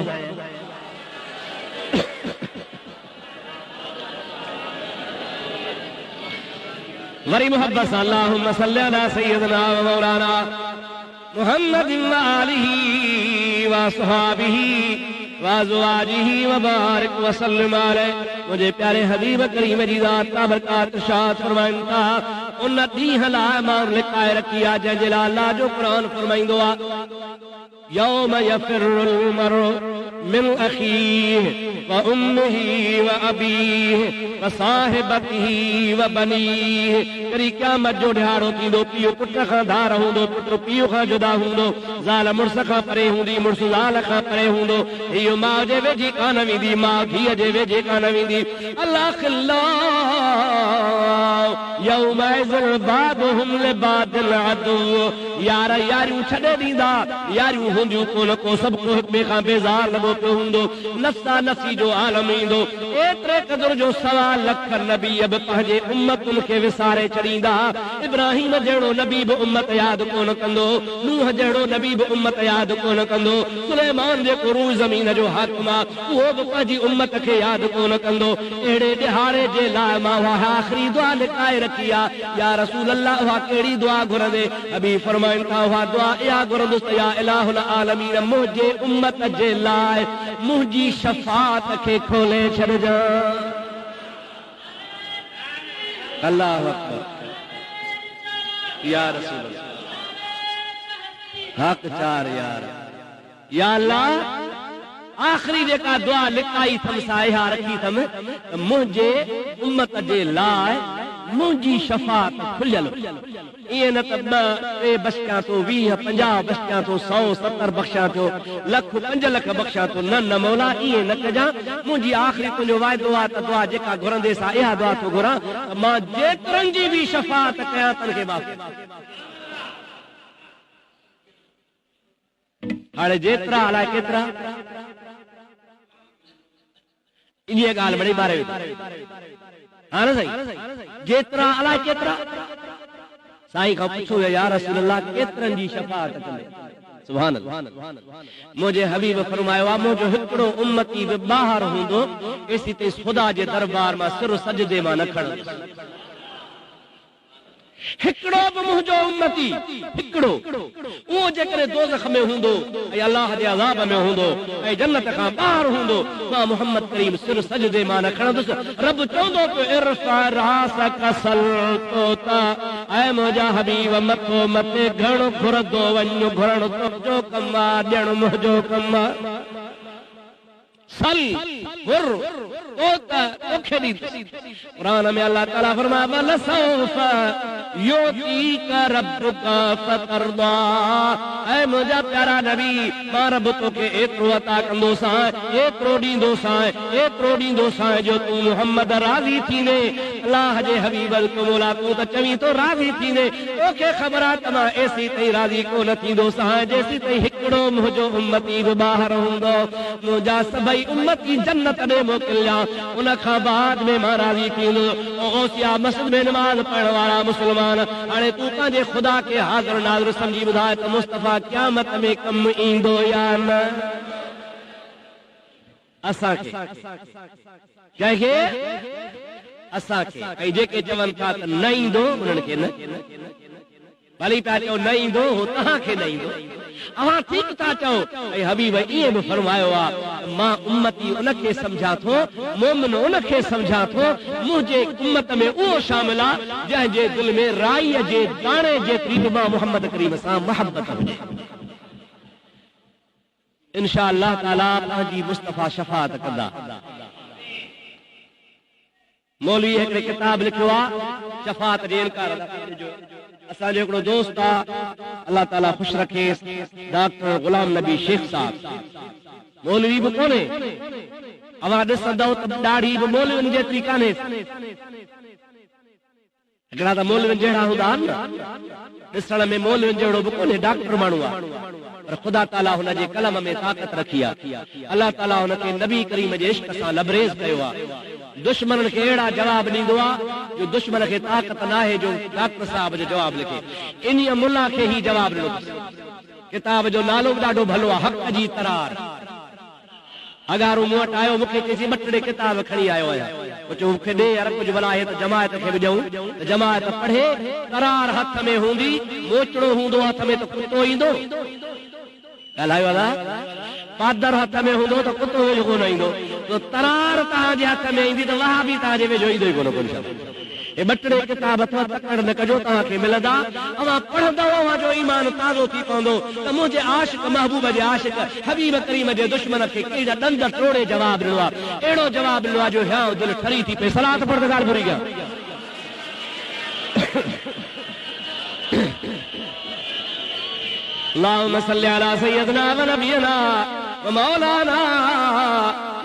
वरी मोहब्बत सां अल्लाहुम्मा सल्लि अला सय्यिदना व मौलाना मुहम्मदिन व आलिही व असहाबिही व अज़वाजिही व बारिक व सल्लिम अलैहि मुझे प्यारे हबीब करीम जी ज़ात ताबरकात इरशाद फरमाइनि था उन ॾींहं लाइ मां लिकाए रखी आहे जंहिंजे लाइ अल्लाह जो क़ुरान फरमाईंदो आहे यौम यफिरुल मरउ मिन अखीहि व उम्मिही व अबीहि व साहिबतिही व बनीहि करी क़यामत जो ॾियारो थींदो पीउ पुट खां धार हूंदो पुट पीउ खां जुदा हूंदो ज़ाल मुड़ुस खां परे हूंदी मुड़ुस ज़ाल खां परे हूंदो इहो माउ जे वेझी कान वेंदी माउ धीअ जे वेझे कान वेंदी अल्लाह खिल्ला यौमइज़िन बादुहुम लिबादिल अदु यार यारियूं छॾे ॾींदा यारियूं हूंदियूं कोन को सभु को हिक ॿिए खां बेज़ार लॻो पियो हूंदो नफ़्सा नफ़्सी जो आलम ईंदो एतिरे क़दुर जो 1.25 लख नबी बि पंहिंजे उम्मतुनि खे विसारे छॾींदा इब्राहिम जहिड़ो नबी बि उम्मत यादि कोन कंदो नूह जहिड़ो नबी बि उम्मत यादि कोन कंदो सुलेमान जेको रूह ज़मीन जो हाकिम आहे उहो बि पंहिंजी उम्मत खे यादि कोन कंदो अहिड़े ॾिहारे जे लाइ मां उहा आख़िरी दुआ लिकाए रखी आहे या रसूल अल्लाह उहा कहिड़ी दुआ घुरंदे अबी फरमाइनि था उहा दुआ इहा घुरंदुसि या इलाहुल आलमीन मुंहिंजे उम्मत जे लाइ मुंहिंजी शफ़ाअत खे खोले छॾिजां अल्लाह अकबर या रसूल हक़ चार यार या अल्लाह आख़िरी जेका दुआ लिकाई थम सा इहा रखी थम मुंहिंजे उम्मत जे लाइ मुंहिंजी शफ़ाअत खुलियल ईअं न त 2 बख्शियां तो 20 50 बख्शियां तो 100 70 बख्शियां तो लख 5 लख बख्शियां तो न मौला ईअं न कजां मुंहिंजी आख़िरी तुंहिंजो वाइदो आहे त दुआ जेका घुरंदे सा इहा दुआ थो घुरां त मां जेतिरनि जी बि शफ़ाअत कयां तन खे माफ़ हाणे जेतिरा अलाए केतिरा इहा ॻाल्हि बड़ी मारे हा न साईं जेतिरा अलाए केतिरा साईं खां पुछो या रसूल अल्लाह केतिरनि जी शफ़ाअत कंदे सुभान अल्लाह मुंहिंजे हबीब फरमायो आहे मुंहिंजो हिकिड़ो उम्मती बि ॿाहिरि हूंदो केसी ताईं ख़ुदा जे दरबार मां सिर सजदे मां न खणंदो हिकिड़ो बि मुंहिंजो उम्मती हिकिड़ो उहो जेकॾहिं दोज़ख में हूंदो ऐं अलाह जे अज़ाब में हूंदो ऐं जन्नत खां ॿाहिरि हूंदो मां मोहम्मद करीम सिर सजदे मां न खणंदुसि रब चवंदो पियो इरफ़ा रासक सल्तोता ऐं मुंहिंजा हबीब मथो मथे घणो घुरंदो वञ घुरण तुंहिंजो कमु आहे ॾियणु मुंहिंजो कमु आहे सल गुर तोता तोखे ॾींदुसि क़ुरान में अल्लाह ताला फरमाए बल सौफ युतीका रब्बुका फतरदा ऐ मुंहिंजा प्यारा नबी मां रब तोखे एतिरो अता कंदोसां एतिरो ॾींदोसां जो तूं मुहम्मद राज़ी थींदे अल्लाह जे हबीब को मुलाक़ो त चवी तो राज़ी थींदे तोखे ख़बर आहे त मां एसी ताईं राज़ी कोन थींदो सां जेसी ताईं हिकिड़ो मुंहिंजो उम्मती बि ॿाहिरि हूंदो मुंहिंजा सभई उम्मती जन्नत ॾे मोकिलिया उन खां बाद में मां राज़ी थींदो गौसिया मस्जिद में नमाज़ पढ़ण वारा मुस्लमान हाणे तूं पंहिंजे ख़ुदा खे हाज़िर नाज़िर सम्झी ॿुधाए त मुस्तफ़ा क़यामत में कमु ईंदो या न असांखे कंहिंखे असांखे ऐं जेके चवनि था त न ईंदो उन्हनि खे न भली पिया चओ न ईंदो हो तव्हांखे न ईंदो अवां ठीकु था चओ ऐं हबीब ईअं बि फरमायो आहे मां उम्मती उनखे सम्झां थो मोमिन उनखे सम्झां थो मुंहिंजे उम्मत में उहो शामिल आहे जंहिंजे दिलि में राईअ जे दाणे जेतिरी बि मां मुहम्मद करीम सां मुहबत हुजे इंशा अल्लाह ताला पंहिंजी मुस्तफ़ा शफ़ाअत कंदा मौलवी हिकिड़े किताब लिखियो आहे शफ़ाअत जे इनकार असांजो हिकिड़ो दोस्त आहे अल्लाह ताला ख़ुशि रखेसि डॉक्टर गुलाम नबी शेख साहब मौलवी बि कोन्हे अवां ॾिसंदव त ॾाढी बि मौलवियुनि जेतिरी कान्हे हिकिड़ा त मौलवियुनि जहिड़ा हूंदा आहिनि न ॾिसण में मौलवियुनि जहिड़ो बि कोन्हे डॉक्टर माण्हू आहे पर ख़ुदा ताला हुनजे कलम में ताक़त रखी आहे अल्लाह ताला हुनखे नबी करीम जे इश्क सां लबरेज़ कयो आहे दुश्मन खे अहिड़ा जवाब ॾींदो आहे जो दुश्मन खे ताक़त न आहे जो डॉक्टर साहब जो जवाब लिखे इन मुल्ला खे ई जवाब ॾिनो किताब जो नालो बि ॾाढो भलो आहे हक़ जी तरार अगारो मूं वटि आयो मूंखे चईसि ॿ टे किताब खणी आयो आहियां चयो मूंखे ॾे यार कुझु भला आहे त जमायत खे बि ॾियूं त जमायत पढ़े तरार हथ में हूंदी मोचड़ो हूंदो हथ में त कुतो ईंदो ॻाल्हायो दादा पादर हथ में हूंदो त कुतो वेझो कोन ईंदो तो तरार तव्हांजे हथ में ईंदी त वाह बि तव्हांजे वेझो ईंदो ई कोन कोन हे ॿ टे किताब अथव तकड़ न कजो तव्हांखे मिलंदा अवां पढ़ंदव अवां जो ईमान ताज़ो थी पवंदो त मुंहिंजे आशिक महबूब जे आशिक हबीब करीम जे दुश्मन खे कहिड़ा ॾंद टोड़े जवाब ॾिनो आहे अहिड़ो जवाब ॾिनो आहे जो ह्यां दिलि ठरी थी पए सलात पढ़ त ॻाल्हि भुरी गया अल्लाहुम्मा सल्ली अला सय्यदना व नबियना व मौलाना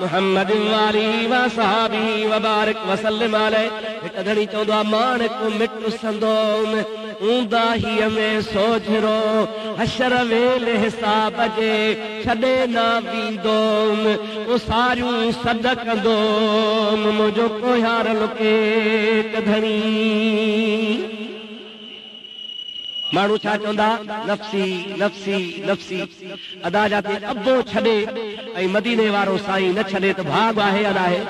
मुहम्मद व आलिहि व सहाबिहि व बारिक व सल्लिम अलैहि हिकु धणी चवंदो आहे माणिक मिट संदोम ऊंदाहीअ में सोझरो हशर वेल हिसाब जे छॾे न वेंदोम उसारियूं सद कंदोम मुंहिंजो कोहारल केक धणी माण्हू छा चवंदा नफ़्सी नफ़्सी नफ़्सी अदा जाते अबो छॾे ऐं मदीने वारो साईं न छॾे त भाग आहे अदा आहे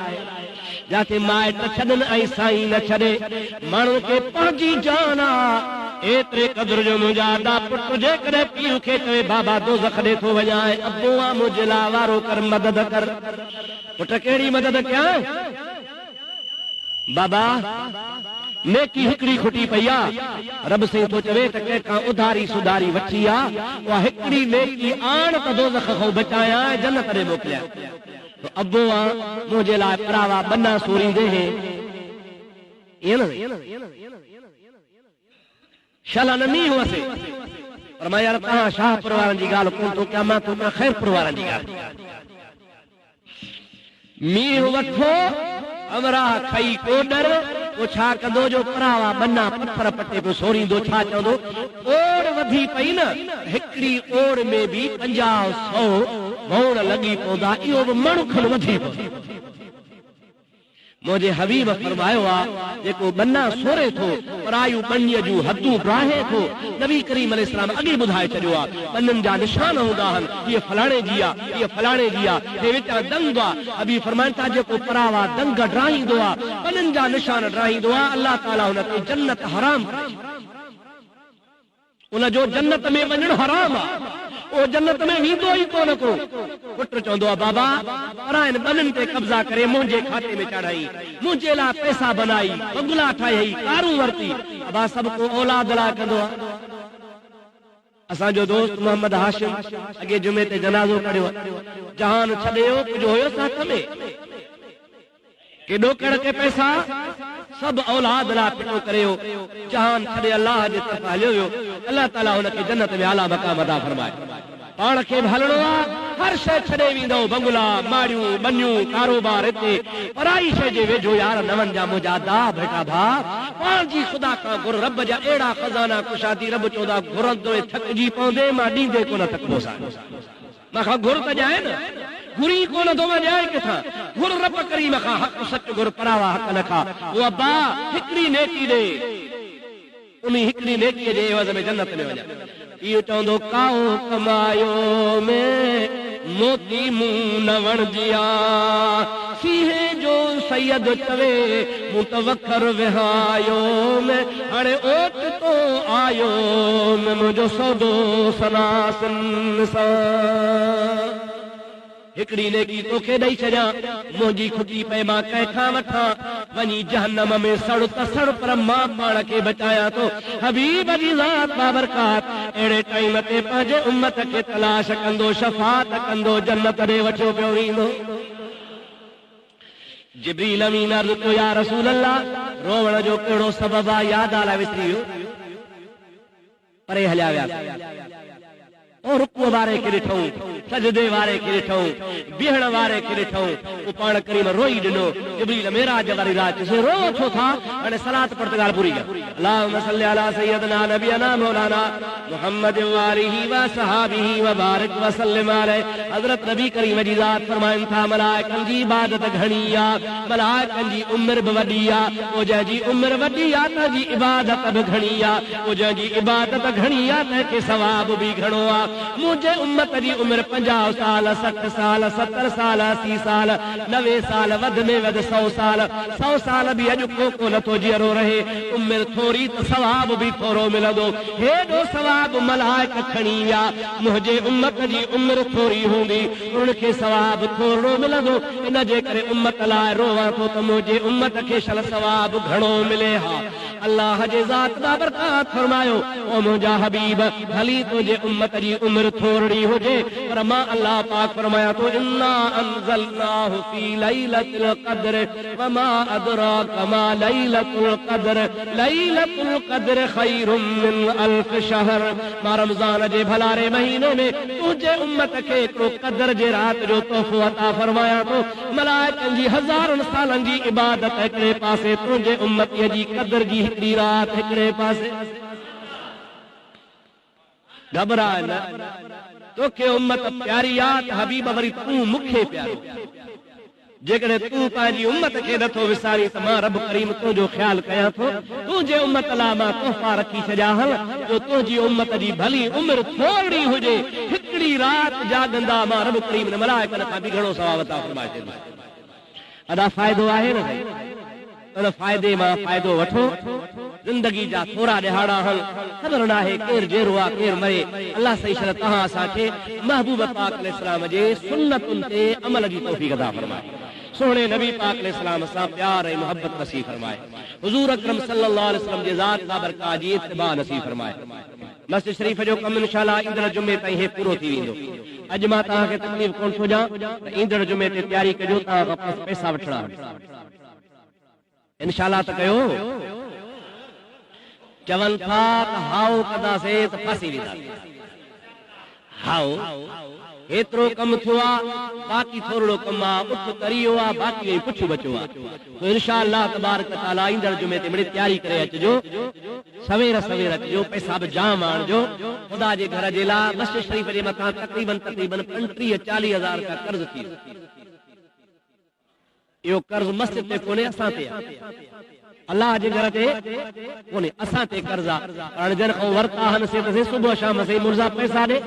जाते माइट छॾनि ऐं साईं न छॾे माण्हू खे पंहिंजी जान आहे एतिरे क़दुर जो मुंहिंजा अदा पुट जेकॾहिं पीउ खे चवे बाबा दोज़ख ॾे थो वञा अबो आहे मुंहिंजे लाइ वारो कर मदद कर पुट कहिड़ी मदद कयां बाबा नेकी हिकिड़ी खुटी पई आहे रब साईं थो चवे त कंहिंखां उधारी सुधारी वठी आहे उहा हिकिड़ी नेकी आण त दोज़ख खां बचायां ऐं जन्नत ॾे मोकिलियां तो अबो आहे मुंहिंजे लाइ परावा बना सूरींदे शला न मींहुं हुअसि पर मां यार तव्हां शाहपुर वारनि जी ॻाल्हि कोन थो कयां मां थो कयां ख़ैरपुर वारनि जी ॻाल्हि मींहुं वठो अमरा खई कोडर वो छा कंदो जो परावा बन्ना पत्थर पटे पे सोरींदो छा चवंदो ओड़ वधी पई न हिकड़ी ओड़ में भी 50-100 भौण लगी पौधा इहो बि मणखन वधी पई मुझे हबीब फरमायो आहे जेको बन्ना सोरे थो परायू बन्नीअ जूं हदूं ब्राहे थो नबी करीम अलैहिस्सलाम अॻे ॿुधाए छॾियो आहे बन्ननि जा निशान हूंदा आहिनि हीअ फलाणे जी आहे हीअ फलाणे जी आहे हे विचां दंग आहे हबीब फरमाइनि था जेको परावा दंग ड्राहींदो आहे बन्ननि जा निशान ड्राहींदो आहे अल्लाह ताला हुनखे जन्नत हराम करे उनजो जन्नत में वञणु हराम आहे ओ जन्नत में वेंदो ई कोन को पुट चवंदो आहे बाबा परायनि बन्ननि ते कब्ज़ा करे मुंहिंजे खाते में चढ़ाई मुंहिंजे लाइ पैसा बनाई बंगला ठाही कारूं वरिती बाबा सभु को औलाद लाइ कंदो आहे असांजो दोस्त मोहम्मद हाशिम अॻे जुमे ते जनाज़ो पढ़ियो जहान छॾियो कुझु हुयो साथ में केॾो कड़ के पैसा सब औलाद ला पिटो करियो जहान छॾे अल्लाह जे तरफ़ हलियो वियो अल्लाह ताला हुनखे जन्नत में आला मक़ाम अता फरमाए पाण खे हलणो आहे, हर शइ छॾे वेंदो, बंगला, माड़ियूं, बनियूं, कारोबार, हिते पराई शइ जे वेझो यार न वञा मुंहिंजा दा बेटा भाउ। पाण जी ख़ुदा खां घुर, रब जा अहिड़ा खज़ाना कुशादी, रब चवंदा घुरंदो थकिजी पवंदे, मां ॾींदे कोन थकबोसां। मां घुर त ॼाए न, घुरी कोन थो मां ॼाए किथां, घुर रब करीम खां, हक़ सच घुर, परावा हक़ न खां। ओ अब्बा हिकिड़ी नेकी ॾे, उन हिकिड़ी नेकीअ जे एवज़ में जन्नत में वञा। इहो चवंदो काओ कमायो में मोती मूं न वणजिया, सीहे जो सैयद चवे मूं त वखर विहायो में, हाणे ओट तो आयो में मुंहिंजो सौदो सनासन सां। हिकिड़ी नेकी तोखे ॾेई छॾियां, मुंहिंजी खुदी पए मां कंहिंखां वठां, वञी जहन्नम में सड़ त सड़, पर मां पाण खे बचायां थो। हबीब जी ज़ात बाबरकात अहिड़े टाइम ते पंहिंजे उम्मत खे तलाश कंदो, शफ़ात कंदो, जन्नत ॾे वठो पियो ईंदो। जिब्रील अमीन अर्ज़ कयो या रसूल अल्लाह, रोवण जो कहिड़ो सबब आहे, यादि आला विसरी वियो, परे हलिया विया। और रुकू वारे खे ॾिठऊं, सजदे वारे खे ॾिठऊं, बीहण वारे खे ॾिठऊं, वो पाण करीम रोई ॾिनो। जिब्रील मेराज वारी रात से रो छो था, हाणे सलात पढ़ त ॻाल्हि पूरी कयो। अल्लाहुम्मा सल्ली अला सय्यदना नबियना मौलाना मुहम्मद व आलिहि व सहाबिहि व बारिक व सल्लिम अलैहि। हज़रत नबी करीम जी ज़ात फरमाइनि था, मलाइकनि जी इबादत घणी आहे, मलाइकनि जी उम्र बि वॾी आहे, ओ जंहिंजी उम्र वॾी आहे तंहिंजी इबादत बि घणी आहे, ओ जंहिंजी इबादत घणी आहे तंहिंखे सवाब बि घणो आहे। मुझे उम्मत जी उम्र 50 साल, 60 साल, 70 साल, 80 साल, 90 साल, वध में वध 100 साल, 100 साल भी अॼु को नथो जीअरो रहे। उम्र थोरी त सवाब भी थोरो मिलंदो, हेॾो सवाब मलाइक खणी विया। मुंहिंजे उम्मत जी उम्र थोरी हूंदी, उनखे सवाब थोरो मिलंदो, इन जे करे उम्मत लाइ रोवां थो त मुंहिंजे उम्मत खे शल सवाब घणो मिले हा। अल्लाह जे ज़ात बाबरकात फरमायो, ओ मुंहिंजा हबीब, भली तुंहिंजे उम्मत जी उम्र थोड़ी हुजे, पर मां अल्लाह पाक फरमाया तो इन्ना अंज़लनाहु फी लैलतिल क़द्र व मा अदराका मा लैलतुल क़द्र, लैलतुल क़द्र खैरुम मिन अल्फ शहर। मां रमज़ान जे भलारे महीने में तुंहिंजे उम्मत खे हिकिड़ो क़द्र जे रात जो तोहफ़ो अता फरमाया तो। मलाइकनि जी हज़ारनि सालनि जी इबादत हिकिड़े पासे, तुंहिंजे उम्मतीअ जी क़द्र जी हिकिड़ी रात हिकिड़े पासे। घबराए न, तोखे उम्मत प्यारी आहे त हबीब वरी तूं मूंखे प्यारो। जेकॾहिं तूं पंहिंजी उम्मत खे नथो विसारी त मां रब करीम तुंहिंजो ख्याल कयां थो। तुंहिंजे उम्मत लाइ मां तोहफ़ा रखी छॾिया हल, जो तुंहिंजी उम्मत जी भली उम्र थोरी हुजे, हिकिड़ी रात जाॻंदा मां रब करीम ने मलाइकनि खां बि घणो सवाब अता फरमाए छॾींदो। अदा फ़ाइदो आहे न, उन फ़ाइदे मां फ़ाइदो वठो। जिंदगी जा थोरा ॾिहाड़ा हल, ख़बर नाहे केरु जेरो आहे केरु मरे। अल्लाह सही शर तव्हां असांखे महबूब पाक अलैहिस्सलाम जे सुन्नतुनि ते अमल जी तौफ़ीक़ अता फरमाए। सोहणे नबी पाक अलैहिस्सलाम सां प्यार ऐं मोहब्बत नसीब फरमाए। हुज़ूर अकरम सल्लल्लाहु अलैहि वसल्लम जे ज़ात बाबरकात जी इत्तिबा नसीब फरमाए। मस्जिद शरीफ जो कमु इंशाअल्लाह ईंदड़ जुमे ताईं हे पूरो थी वेंदो। अॼु मां तव्हांखे तकलीफ़ कोन थो ॾियां त ईंदड़ जुमे ते तयारी कजो, तव्हां खां पैसा वठणा इंशाअल्लाह त कयो। चवनि था त हाओ कंदासीं त फासी वेंदासीं। हाओ एतिरो कमु थियो आहे, बाक़ी थोरो कमु आहे, उठ तरियो आहे, बाक़ी कुझु बचियो आहे। तो इंशाअल्लाह तबारक तआला ईंदड़ जुमे ते मिड़ई तयारी करे अचिजो, सवेर सवेर अचिजो, पैसा बि जाम आणिजो ख़ुदा जे घर जे लाइ। मस्जिद शरीफ जे मथां तक़रीबन 35-40 हज़ार रुपया कर्ज़ थी वियो। इहो कर्ज़ मस्जिद ते कोन्हे, असां ते आहे। अल्लाह जे घर ते कोन्हे, असां ते कर्ज़ आहे। हाणे जन खां वरिता आहिनि से सुबुह शाम से मुर्ज़ा पैसा ॾे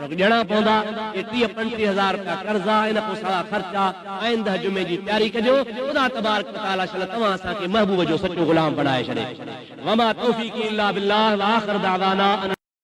ॾियणा पवंदा। 30-35 हज़ार रुपया कर्ज़ आहे, इन पोइ सारा ख़र्चा। आईंदह जुमे जी तयारी कजो। ख़ुदा तबारक तआला शल तव्हां असांखे महबूब जो सचो ग़ुलाम बणाए छॾे। वमा तौफ़ीक़ी इल्ला बिल्लाह व आख़िर दावाना।